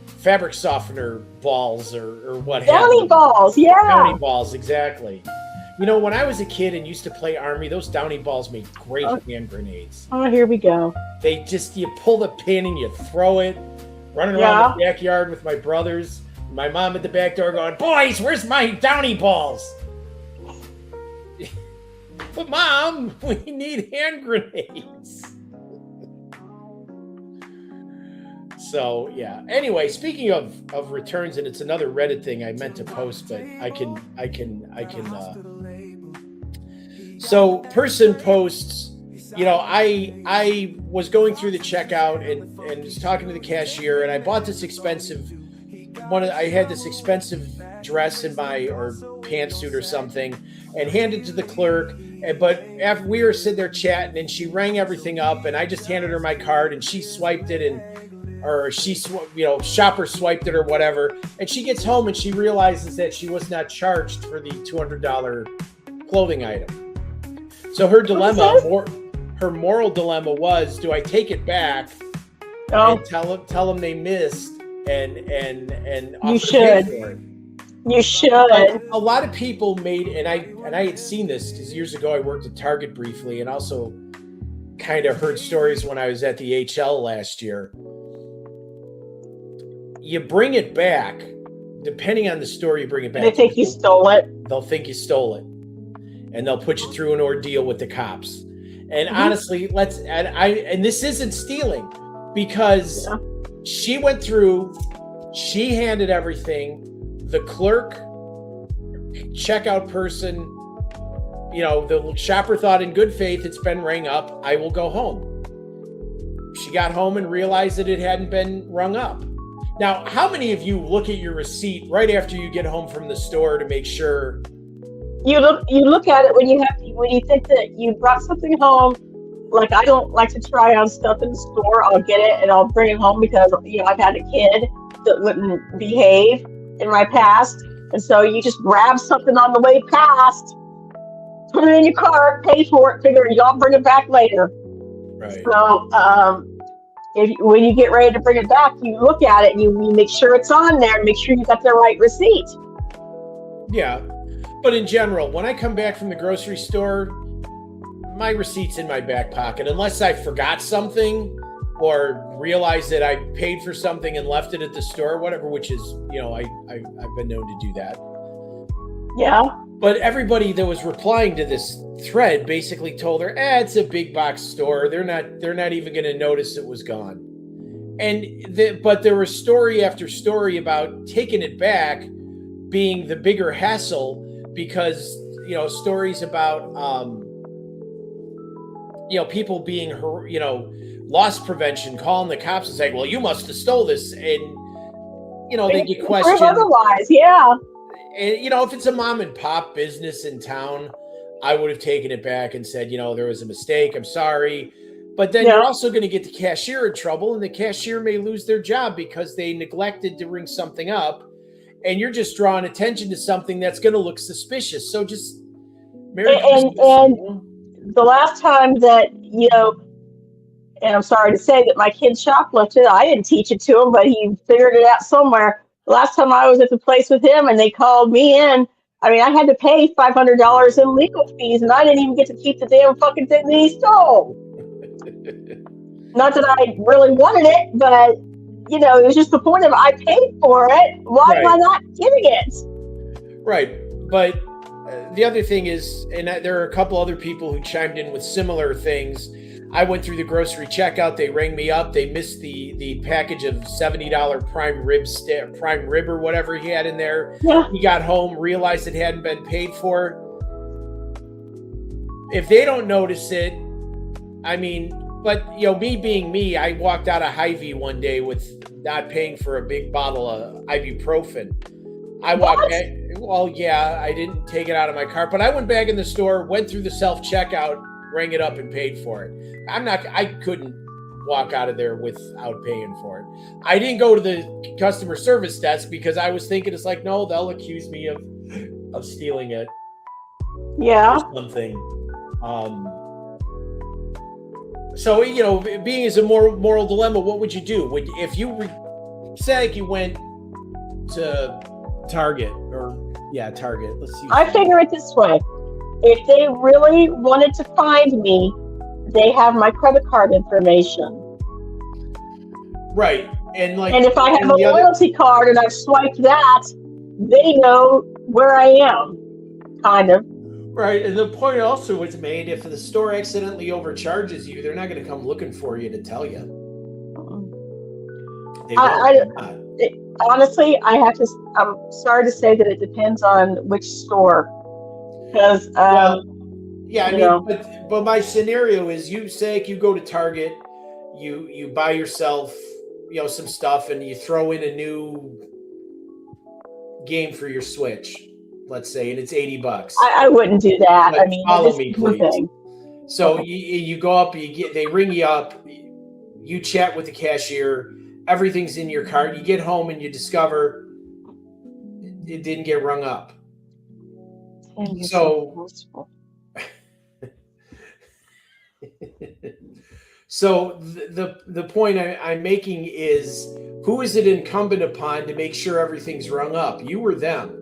Speaker 3: fabric softener balls or what have you.
Speaker 2: Downy balls, yeah.
Speaker 3: Downy balls, exactly. When I was a kid and used to play Army, those Downy balls made great hand grenades.
Speaker 2: Oh, here we go.
Speaker 3: You pull the pin and you throw it, running around the backyard with my brothers. My mom at the back door going, "Boys, where's my Downy balls?" But Mom, we need hand grenades. So yeah. Anyway, speaking of returns, and it's another Reddit thing I meant to post, but I can. So person posts, I was going through the checkout and was talking to the cashier, and I bought this expensive I had this expensive dress or pantsuit or something, and handed to the clerk. But after we were sitting there chatting, and she rang everything up, and I just handed her my card, and she swiped it, shopper swiped it or whatever. And she gets home and she realizes that she was not charged for the $200 clothing item. So her moral dilemma was: do I take it back and tell them they missed and offer to pay for it?
Speaker 2: You should.
Speaker 3: But a lot of people made, and I had seen this because years ago I worked at Target briefly, and also kind of heard stories when I was at the HL last year. You bring it back, depending on the store you bring it back.
Speaker 2: They think you stole it.
Speaker 3: They'll think you stole it, and they'll put you through an ordeal with the cops. And honestly, and this isn't stealing, because she went through, she handed everything. The clerk, checkout person, the shopper thought in good faith, it's been rang up, I will go home. She got home and realized that it hadn't been rung up. Now, how many of you look at your receipt right after you get home from the store to make sure?
Speaker 2: You look at it when you think that you brought something home. Like, I don't like to try on stuff in the store. I'll get it and I'll bring it home because I've had a kid that wouldn't behave in my past, and so you just grab something on the way past, put it in your cart, pay for it, figure y'all bring it back later.
Speaker 3: Right.
Speaker 2: So when you get ready to bring it back, you look at it and you make sure it's on there and make sure you got the right receipt.
Speaker 3: Yeah, but in general, when I come back from the grocery store, my receipt's in my back pocket, unless I forgot something or realize that I paid for something and left it at the store, whatever, which is, I've been known to do that.
Speaker 2: Yeah.
Speaker 3: But everybody that was replying to this thread basically told her, it's a big box store. They're not even going to notice it was gone. But there was story after story about taking it back being the bigger hassle because, stories about, people being, loss prevention, calling the cops and saying, well, you must have stole this. And, they get questioned.
Speaker 2: Otherwise, yeah.
Speaker 3: And, if it's a mom and pop business in town, I would have taken it back and said, there was a mistake. I'm sorry. But then you're also going to get the cashier in trouble, and the cashier may lose their job because they neglected to ring something up. And you're just drawing attention to something that's going to look suspicious. So just
Speaker 2: and the last time that, and I'm sorry to say that my kid shoplifted, I didn't teach it to him, but he figured it out somewhere. The last time I was at the place with him and they called me in, I had to pay $500 in legal fees, and I didn't even get to keep the damn fucking thing that he stole. Not that I really wanted it, but, it was just the point of I paid for it. Why am I not getting it?
Speaker 3: Right. But the other thing is, and there are a couple other people who chimed in with similar things. I went through the grocery checkout. They rang me up. They missed the package of $70 prime rib or whatever he had in there.
Speaker 2: Yeah.
Speaker 3: He got home, realized it hadn't been paid for. If they don't notice it, but me being me, I walked out of Hy-Vee one day with not paying for a big bottle of ibuprofen. I walked back. Well, yeah, I didn't take it out of my cart, but I went back in the store, went through the self-checkout, rang it up and paid for it. I couldn't walk out of there without paying for it. I didn't go to the customer service desk because I was thinking it's like, no, they'll accuse me of stealing it.
Speaker 2: Yeah.
Speaker 3: Or something. So, being as a moral dilemma, what would you do? If you went to Target Target. Let's see.
Speaker 2: I figure it this way. If they really wanted to find me, they have my credit card information.
Speaker 3: Right. And
Speaker 2: if I have a loyalty card and I've swiped that, they know where I am. Kind of.
Speaker 3: Right. And the point also was made, if the store accidentally overcharges you, they're not going to come looking for you to tell you.
Speaker 2: Honestly, I'm sorry to say that it depends on which store. Because,
Speaker 3: but my scenario is you go to Target, you buy yourself, some stuff, and you throw in a new game for your Switch, let's say, and it's $80.
Speaker 2: I wouldn't do that.
Speaker 3: Follow me, please. So you go up, they ring you up, you chat with the cashier, everything's in your cart. You get home and you discover it didn't get rung up. So the point I'm making is, who is it incumbent upon to make sure everything's rung up? You or them?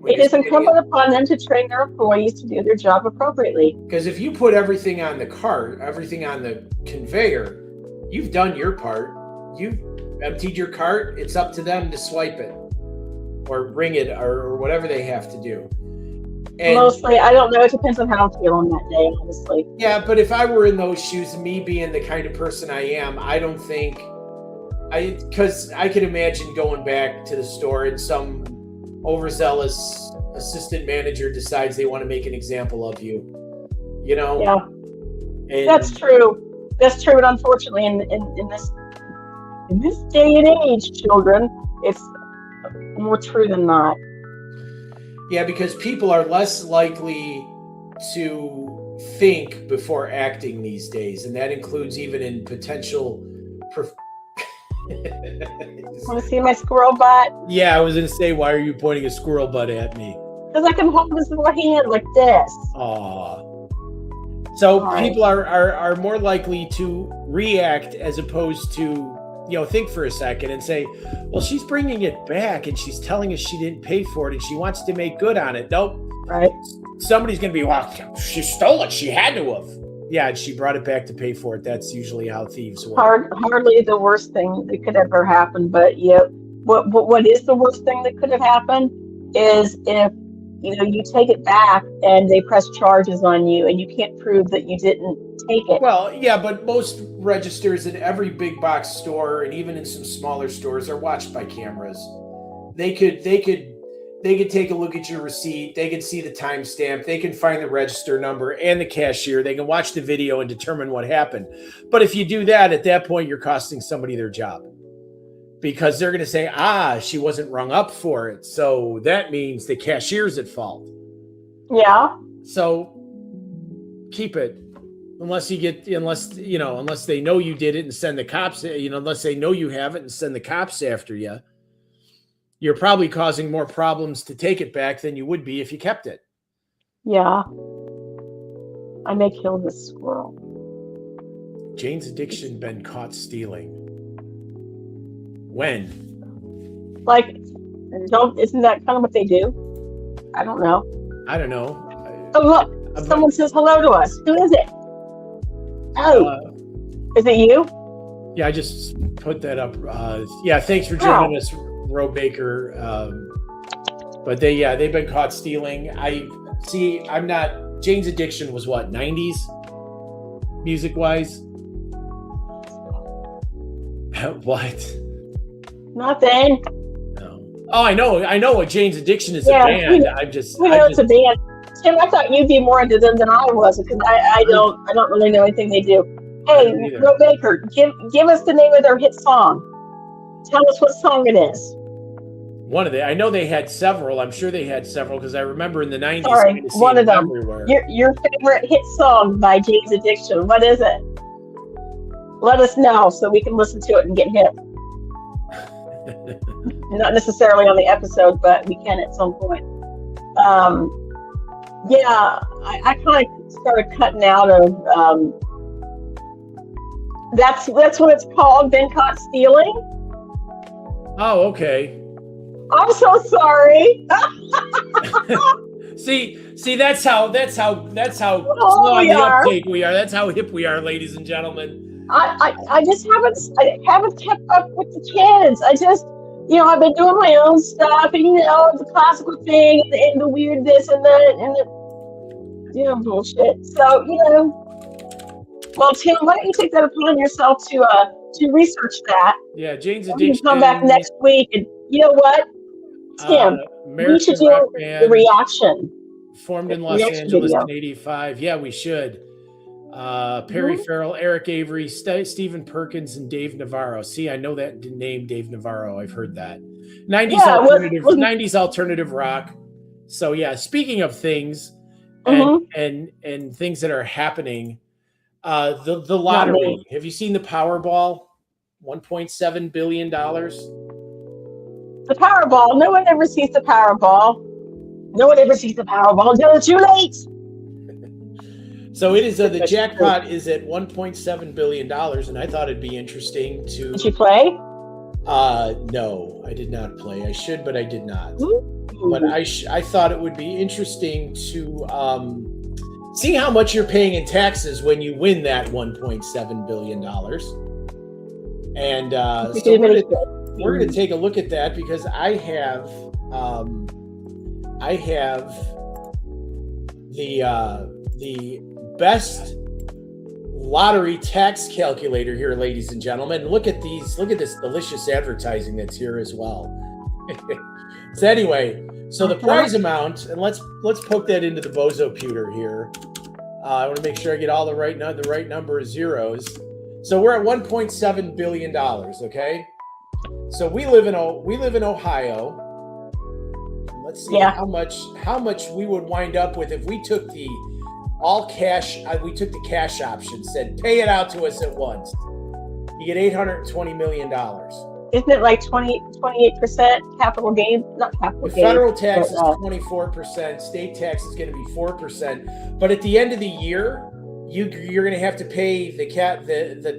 Speaker 2: It is incumbent upon them to train their employees to do their job appropriately.
Speaker 3: Because if you put everything on the cart, everything on the conveyor, you've done your part. You've emptied your cart. It's up to them to swipe it or ring it or whatever they have to do. And
Speaker 2: mostly, I don't know. It depends on how I'm feeling that day, honestly.
Speaker 3: Yeah, but if I were in those shoes, me being the kind of person I am, I don't think because I could imagine going back to the store and some overzealous assistant manager decides they want to make an example of you.
Speaker 2: Yeah,
Speaker 3: and
Speaker 2: that's true. That's true, and unfortunately, in this day and age, children, it's more true than not.
Speaker 3: Yeah, because people are less likely to think before acting these days, and that includes even in potential.
Speaker 2: Want to see my squirrel butt?
Speaker 3: Yeah, I was going to say, why are you pointing a squirrel butt at me?
Speaker 2: Because I can hold this in my hand like this.
Speaker 3: Aww. So people are more likely to react as opposed to, think for a second and say, well, she's bringing it back and she's telling us she didn't pay for it and she wants to make good on it. Nope.
Speaker 2: Right.
Speaker 3: Somebody's going to be, well, she stole it. She had to have. Yeah, and she brought it back to pay for it. That's usually how thieves work.
Speaker 2: Hardly the worst thing that could ever happen, but yeah, what is the worst thing that could have happened is if you take it back and they press charges on you and you can't prove that you didn't take it.
Speaker 3: Well, yeah, but most registers in every big box store and even in some smaller stores are watched by cameras. They could take a look at your receipt. They can see the timestamp. They can find the register number and the cashier. They can watch the video and determine what happened. But if you do that, at that point, you're costing somebody their job because they're going to say, she wasn't rung up for it. So that means the cashier's at fault.
Speaker 2: Yeah.
Speaker 3: So keep it unless they know you did it and send the cops, unless they know you have it and send the cops after you. You're probably causing more problems to take it back than you would be if you kept it.
Speaker 2: Yeah. I may kill this squirrel.
Speaker 3: Jane's addiction been caught stealing. When?
Speaker 2: Isn't that kind of what they do? I don't know.
Speaker 3: Oh,
Speaker 2: look, someone says hello to us. Who is it? Is it you?
Speaker 3: Yeah, I just put that up. Thanks for joining us, Ro Baker. But they've been caught stealing. Jane's addiction was what, 90s? Music wise? What?
Speaker 2: Nothing.
Speaker 3: No. Oh, I know what Jane's addiction is a band.
Speaker 2: It's a band. Tim, I thought you'd be more into them than I was because I don't really know anything they do. Hey, Ro Baker, give us the name of their hit song. Tell us what song it is.
Speaker 3: I know they had several. I'm sure they had several because I remember in the 90s.
Speaker 2: Sorry, one of them.
Speaker 3: Everywhere.
Speaker 2: Your favorite hit song by Jane's Addiction. What is it? Let us know so we can listen to it and get hip. Not necessarily on the episode, but we can at some point. I kind of started cutting out of. That's what it's called. Been caught stealing.
Speaker 3: Oh, okay.
Speaker 2: I'm so sorry.
Speaker 3: see, that's how slow on the uptake we are. That's how hip we are, ladies and gentlemen.
Speaker 2: I just haven't kept up with the kids. I just, I've been doing my own stuff, and the classical thing, and the weird this and that, and the bullshit. So, well, Tim, why don't you take that upon yourself to research that?
Speaker 3: Yeah, Jane's
Speaker 2: addiction.
Speaker 3: addiction.
Speaker 2: Come back next week, and you know what, Tim, we should do the reaction.
Speaker 3: Formed in Los Angeles in '85. Yeah, we should. Perry Farrell, Eric Avery, Stephen Perkins, and Dave Navarro. See, I know that name, Dave Navarro. I've heard that. 90s alternative rock. So yeah, speaking of things and things that are happening, the lottery. Have you seen the Powerball? $1.7 billion.
Speaker 2: The Powerball. No one ever sees the Powerball. No one ever sees the Powerball until it's too late.
Speaker 3: So it is. The jackpot is at $1.7 billion, and I thought it'd be interesting to.
Speaker 2: Did you play?
Speaker 3: No, I did not play. I should, but I did not. Ooh. But I thought it would be interesting to see how much you're paying in taxes when you win that $1.7 billion. And so we're going to take a look at that because I have the best lottery tax calculator here, ladies and gentlemen. Look at this delicious advertising that's here as well. So anyway, the prize amount, and let's poke that into the bozo pewter here. I want to make sure I get all the right number of zeros. So we're at $1.7 billion. Okay. So we live in Ohio. Let's see how much we would wind up with if we took the all cash. We took the cash option. Said pay it out to us at once. You get $820 million.
Speaker 2: Isn't it like 28% capital gain? Not capital gain.
Speaker 3: Federal tax is 24%. State tax is going to be 4%. But at the end of the year, you're going to have to pay the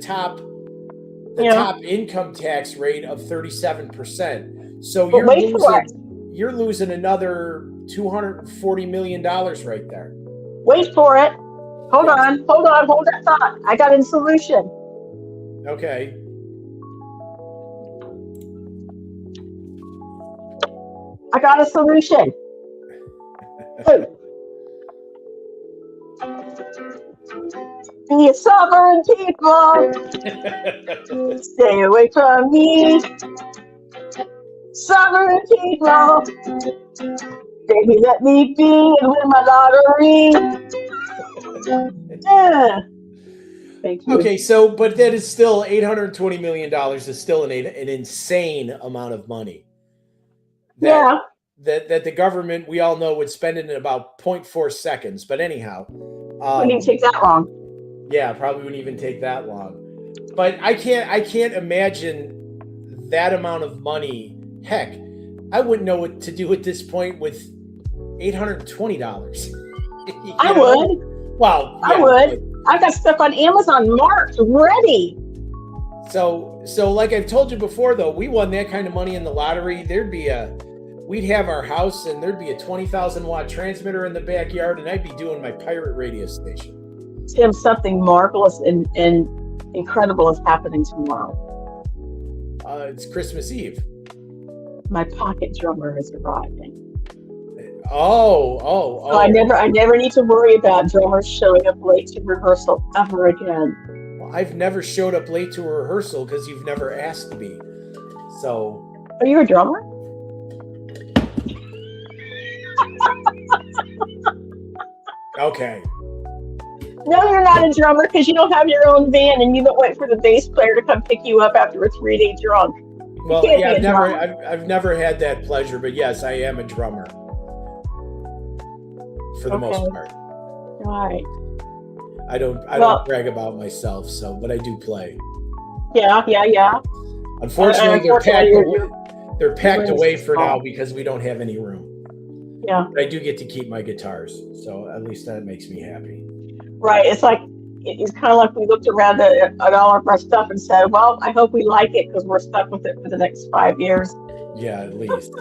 Speaker 3: top income tax rate of 37%. So you're losing another $240 million right there.
Speaker 2: Wait for it. Hold on. Hold that thought. I got a solution.
Speaker 3: Okay.
Speaker 2: I got a solution. Hey, the sovereign people, stay away from me. Sovereign people, baby, let me be and win my lottery. Yeah. Thank you.
Speaker 3: Okay, so but that is still $820 million is still an insane amount of money.
Speaker 2: Yeah.
Speaker 3: That the government, we all know, would spend it in about 0.4 seconds. But anyhow,
Speaker 2: Wouldn't even take that long.
Speaker 3: yeah, probably wouldn't even take that long. But I can't imagine that amount of money. Heck, I wouldn't know what to do at this point with $820.
Speaker 2: I would.
Speaker 3: Wow.
Speaker 2: I would. I got stuff on Amazon marked, ready.
Speaker 3: So like I've told you before, though, we won that kind of money in the lottery. We'd have our house and there'd be a 20,000 watt transmitter in the backyard, and I'd be doing my pirate radio station.
Speaker 2: Tim, something marvelous and incredible is happening tomorrow.
Speaker 3: It's Christmas Eve.
Speaker 2: My pocket drummer is arriving.
Speaker 3: Oh.
Speaker 2: So I never need to worry about drummers showing up late to rehearsal ever again.
Speaker 3: Well, I've never showed up late to a rehearsal because you've never asked me. So.
Speaker 2: Are you a drummer?
Speaker 3: Okay.
Speaker 2: No, you're not a drummer because you don't have your own van and you don't wait for the bass player to come pick you up after a 3-day drunk.
Speaker 3: Well, yeah, I've never had that pleasure, but yes, I am a drummer. For the most part.
Speaker 2: Right.
Speaker 3: I don't brag about myself, but I do play.
Speaker 2: Yeah.
Speaker 3: Unfortunately, they're packed away for now because we don't have any room.
Speaker 2: Yeah.
Speaker 3: But I do get to keep my guitars, so at least that makes me happy.
Speaker 2: Right. It's kind of like we looked around at all of our stuff and said, well, I hope we like it because we're stuck with it for the next 5 years.
Speaker 3: Yeah, at least.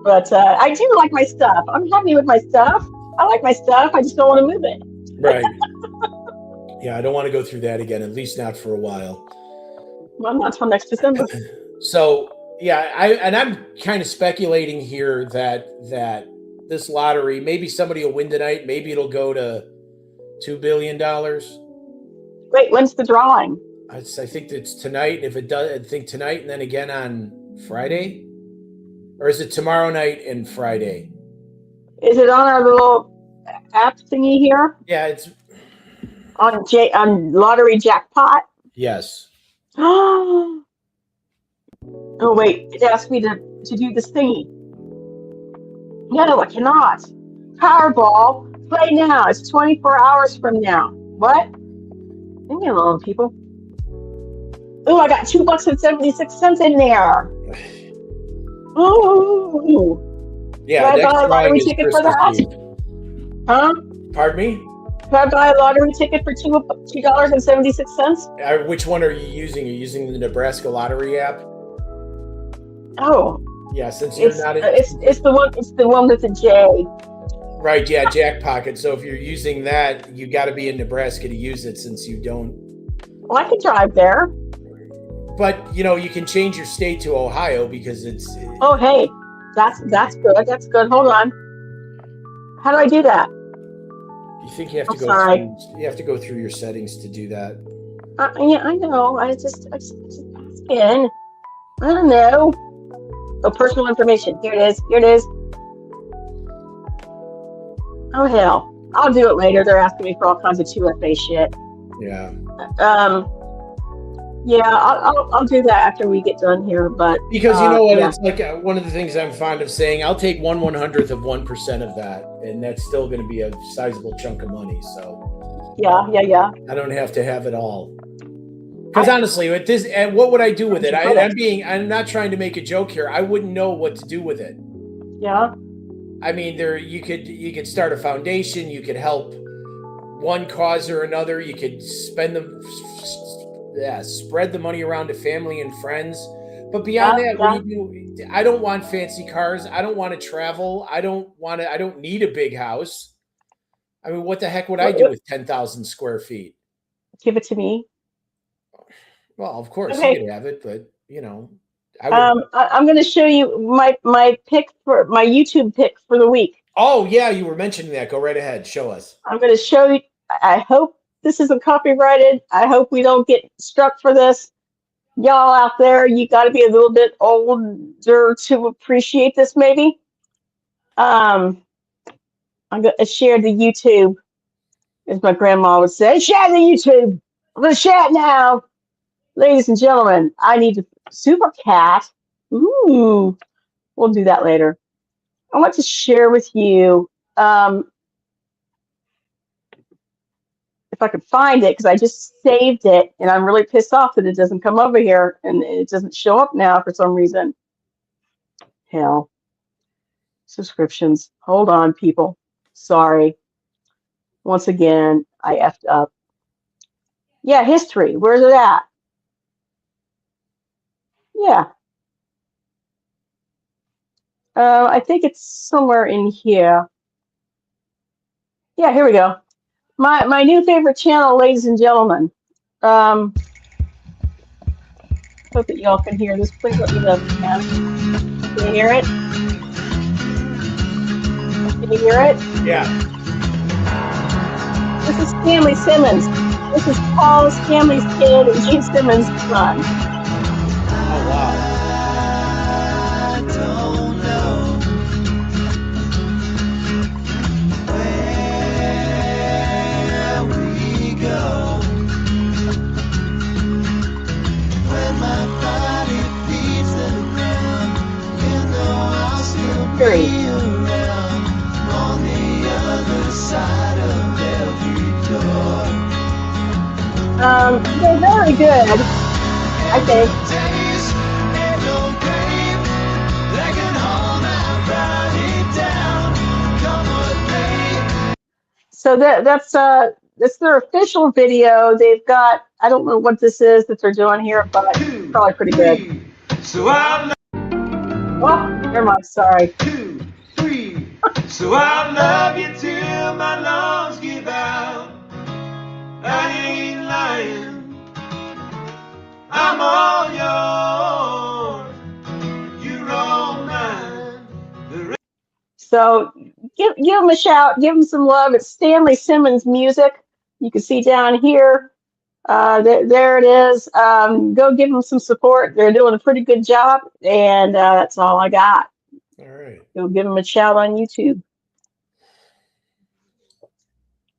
Speaker 2: But I do like my stuff. I'm happy with my stuff. I like my stuff. I just don't want to move it.
Speaker 3: Right. Yeah, I don't want to go through that again, at least not for a while.
Speaker 2: Well, not until next December.
Speaker 3: So, yeah, I'm kind of speculating here that this lottery, maybe somebody will win tonight. Maybe it'll go to $2 billion.
Speaker 2: Wait, when's the drawing?
Speaker 3: I think it's tonight. If it does, I think tonight and then again on Friday. Or is it tomorrow night and Friday?
Speaker 2: Is it on our little app thingy here?
Speaker 3: Yeah, it's
Speaker 2: on Lottery Jackpot.
Speaker 3: Yes.
Speaker 2: Oh wait, it asked me to do this thingy. No, I cannot. Powerball, play now. It's 24 hours from now. What? Leave me alone, people. Oh, I got $2.76 in there. Ooh.
Speaker 3: Yeah,
Speaker 2: Can I buy a lottery ticket for that? Huh?
Speaker 3: Pardon me?
Speaker 2: Can I buy a lottery ticket for $2.76?
Speaker 3: Which one are you using? Are you using the Nebraska Lottery app?
Speaker 2: Oh.
Speaker 3: Yeah, since you're not.
Speaker 2: It's the one with the J.
Speaker 3: Right. Yeah, Jackpocket. So if you're using that, you got to be in Nebraska to use it. Since you don't.
Speaker 2: Well, I can drive there.
Speaker 3: But you can change your state to Ohio because it's.
Speaker 2: Oh, hey, that's good. That's good. Hold on. How do I do that?
Speaker 3: You think you have to go? You have to go through your settings to do that.
Speaker 2: Yeah, I know. I just asking. I don't know. Oh, personal information. Here it is. Oh hell, I'll do it later. They're asking me for all kinds of 2FA shit.
Speaker 3: Yeah.
Speaker 2: Yeah, I'll do that after we get done here. But
Speaker 3: because you know what, it's like one of the things I'm fond of saying. I'll take 1/100th of 1% of that, and that's still going to be a sizable chunk of money. So.
Speaker 2: Yeah.
Speaker 3: I don't have to have it all. Because honestly, with this, and what would I do with it? I'm not trying to make a joke here. I wouldn't know what to do with it.
Speaker 2: Yeah.
Speaker 3: I mean, you could start a foundation. You could help one cause or another. You could spread the money around to family and friends. But beyond that, what do you do? I don't want fancy cars. I don't want to travel. I don't need a big house. I mean, what the heck would I do with 10,000 square feet?
Speaker 2: Give it to me.
Speaker 3: Well, of course
Speaker 2: Okay.
Speaker 3: you could have it, but you know, I would.
Speaker 2: I'm going to show you my pick for my YouTube pick for the week.
Speaker 3: Oh yeah, you were mentioning that. Go right ahead. Show us.
Speaker 2: I'm going to show you. I hope this isn't copyrighted. I hope we don't get struck for this. Y'all out there, you got to be a little bit older to appreciate this, maybe. I'm going to share the YouTube, as my grandma would say. Share the YouTube. I'm going to share it now. Ladies and gentlemen, I need to Super Cat. Ooh, we'll do that later. I want to share with you, if I could find it, because I just saved it, and I'm really pissed off that it doesn't come over here, and it doesn't show up now for some reason. Hell. Subscriptions. Hold on, people. Sorry. Once again, I effed up. Yeah, history. Where's it at? Yeah. I think it's somewhere in here. Yeah, here we go. My new favorite channel, ladies and gentlemen. Hope that y'all can hear this. Please let me know if you can. Can you hear it? Can you hear it?
Speaker 3: Yeah.
Speaker 2: This is Stanley Simmons. This is Paul Stanley's kid and Gene Simmons' son.
Speaker 3: Oh wow.
Speaker 2: Three. They're very good, I think. So that's their official video. They've got, I don't know what this is that they're doing here, but it's probably pretty good. Oh, never mind. Sorry.
Speaker 4: 2, 3. So I love you till my lungs give out. I ain't lying. I'm all yours. You're all mine.
Speaker 2: So give them a shout. Give them some love. It's Stanley Simmons Music. You can see down here. There it is. Go give them some support. They're doing a pretty good job, and that's all I got.
Speaker 3: All right.
Speaker 2: Go give them a shout on YouTube.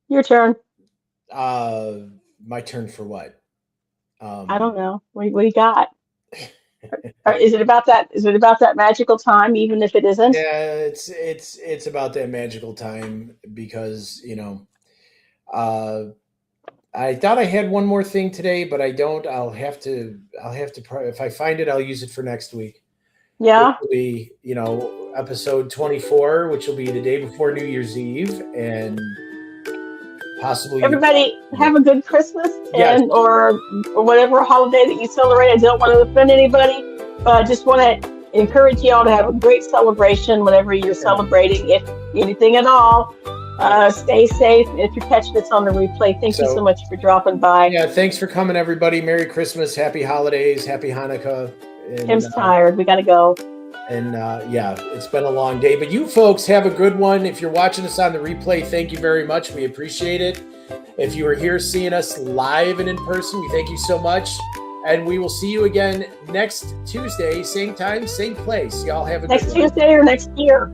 Speaker 2: Your turn.
Speaker 3: My turn for what?
Speaker 2: I don't know. What do you got? Is it about that? Is it about that magical time, even if it isn't?
Speaker 3: Yeah, it's about that magical time because I thought I had one more thing today, but I don't. I'll have to. If I find it, I'll use it for next week.
Speaker 2: Yeah.
Speaker 3: Which will be, episode 24, which will be the day before New Year's Eve, and possibly.
Speaker 2: Everybody have a good Christmas
Speaker 3: Yes.
Speaker 2: or whatever holiday that you celebrate. I don't want to offend anybody, but I just want to encourage you all to have a great celebration, whatever you're celebrating, if anything at all. Stay safe. If you're catching this on the replay, thank you so much for dropping by.
Speaker 3: Yeah, thanks for coming, everybody. Merry Christmas, Happy Holidays, Happy Hanukkah. And,
Speaker 2: Tim's tired. We got to go.
Speaker 3: And yeah, it's been a long day. But you folks have a good one. If you're watching us on the replay, thank you very much. We appreciate it. If you are here seeing us live and in person, we thank you so much. And we will see you again next Tuesday, same time, same place. Y'all have a
Speaker 2: next
Speaker 3: good
Speaker 2: Tuesday or next year?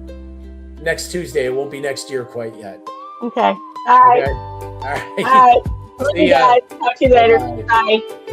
Speaker 3: Next Tuesday. It won't be next year quite yet.
Speaker 2: Okay. All right.
Speaker 3: Okay. All right.
Speaker 2: All right. Love you guys. Talk to you later.
Speaker 3: Bye.
Speaker 2: Bye.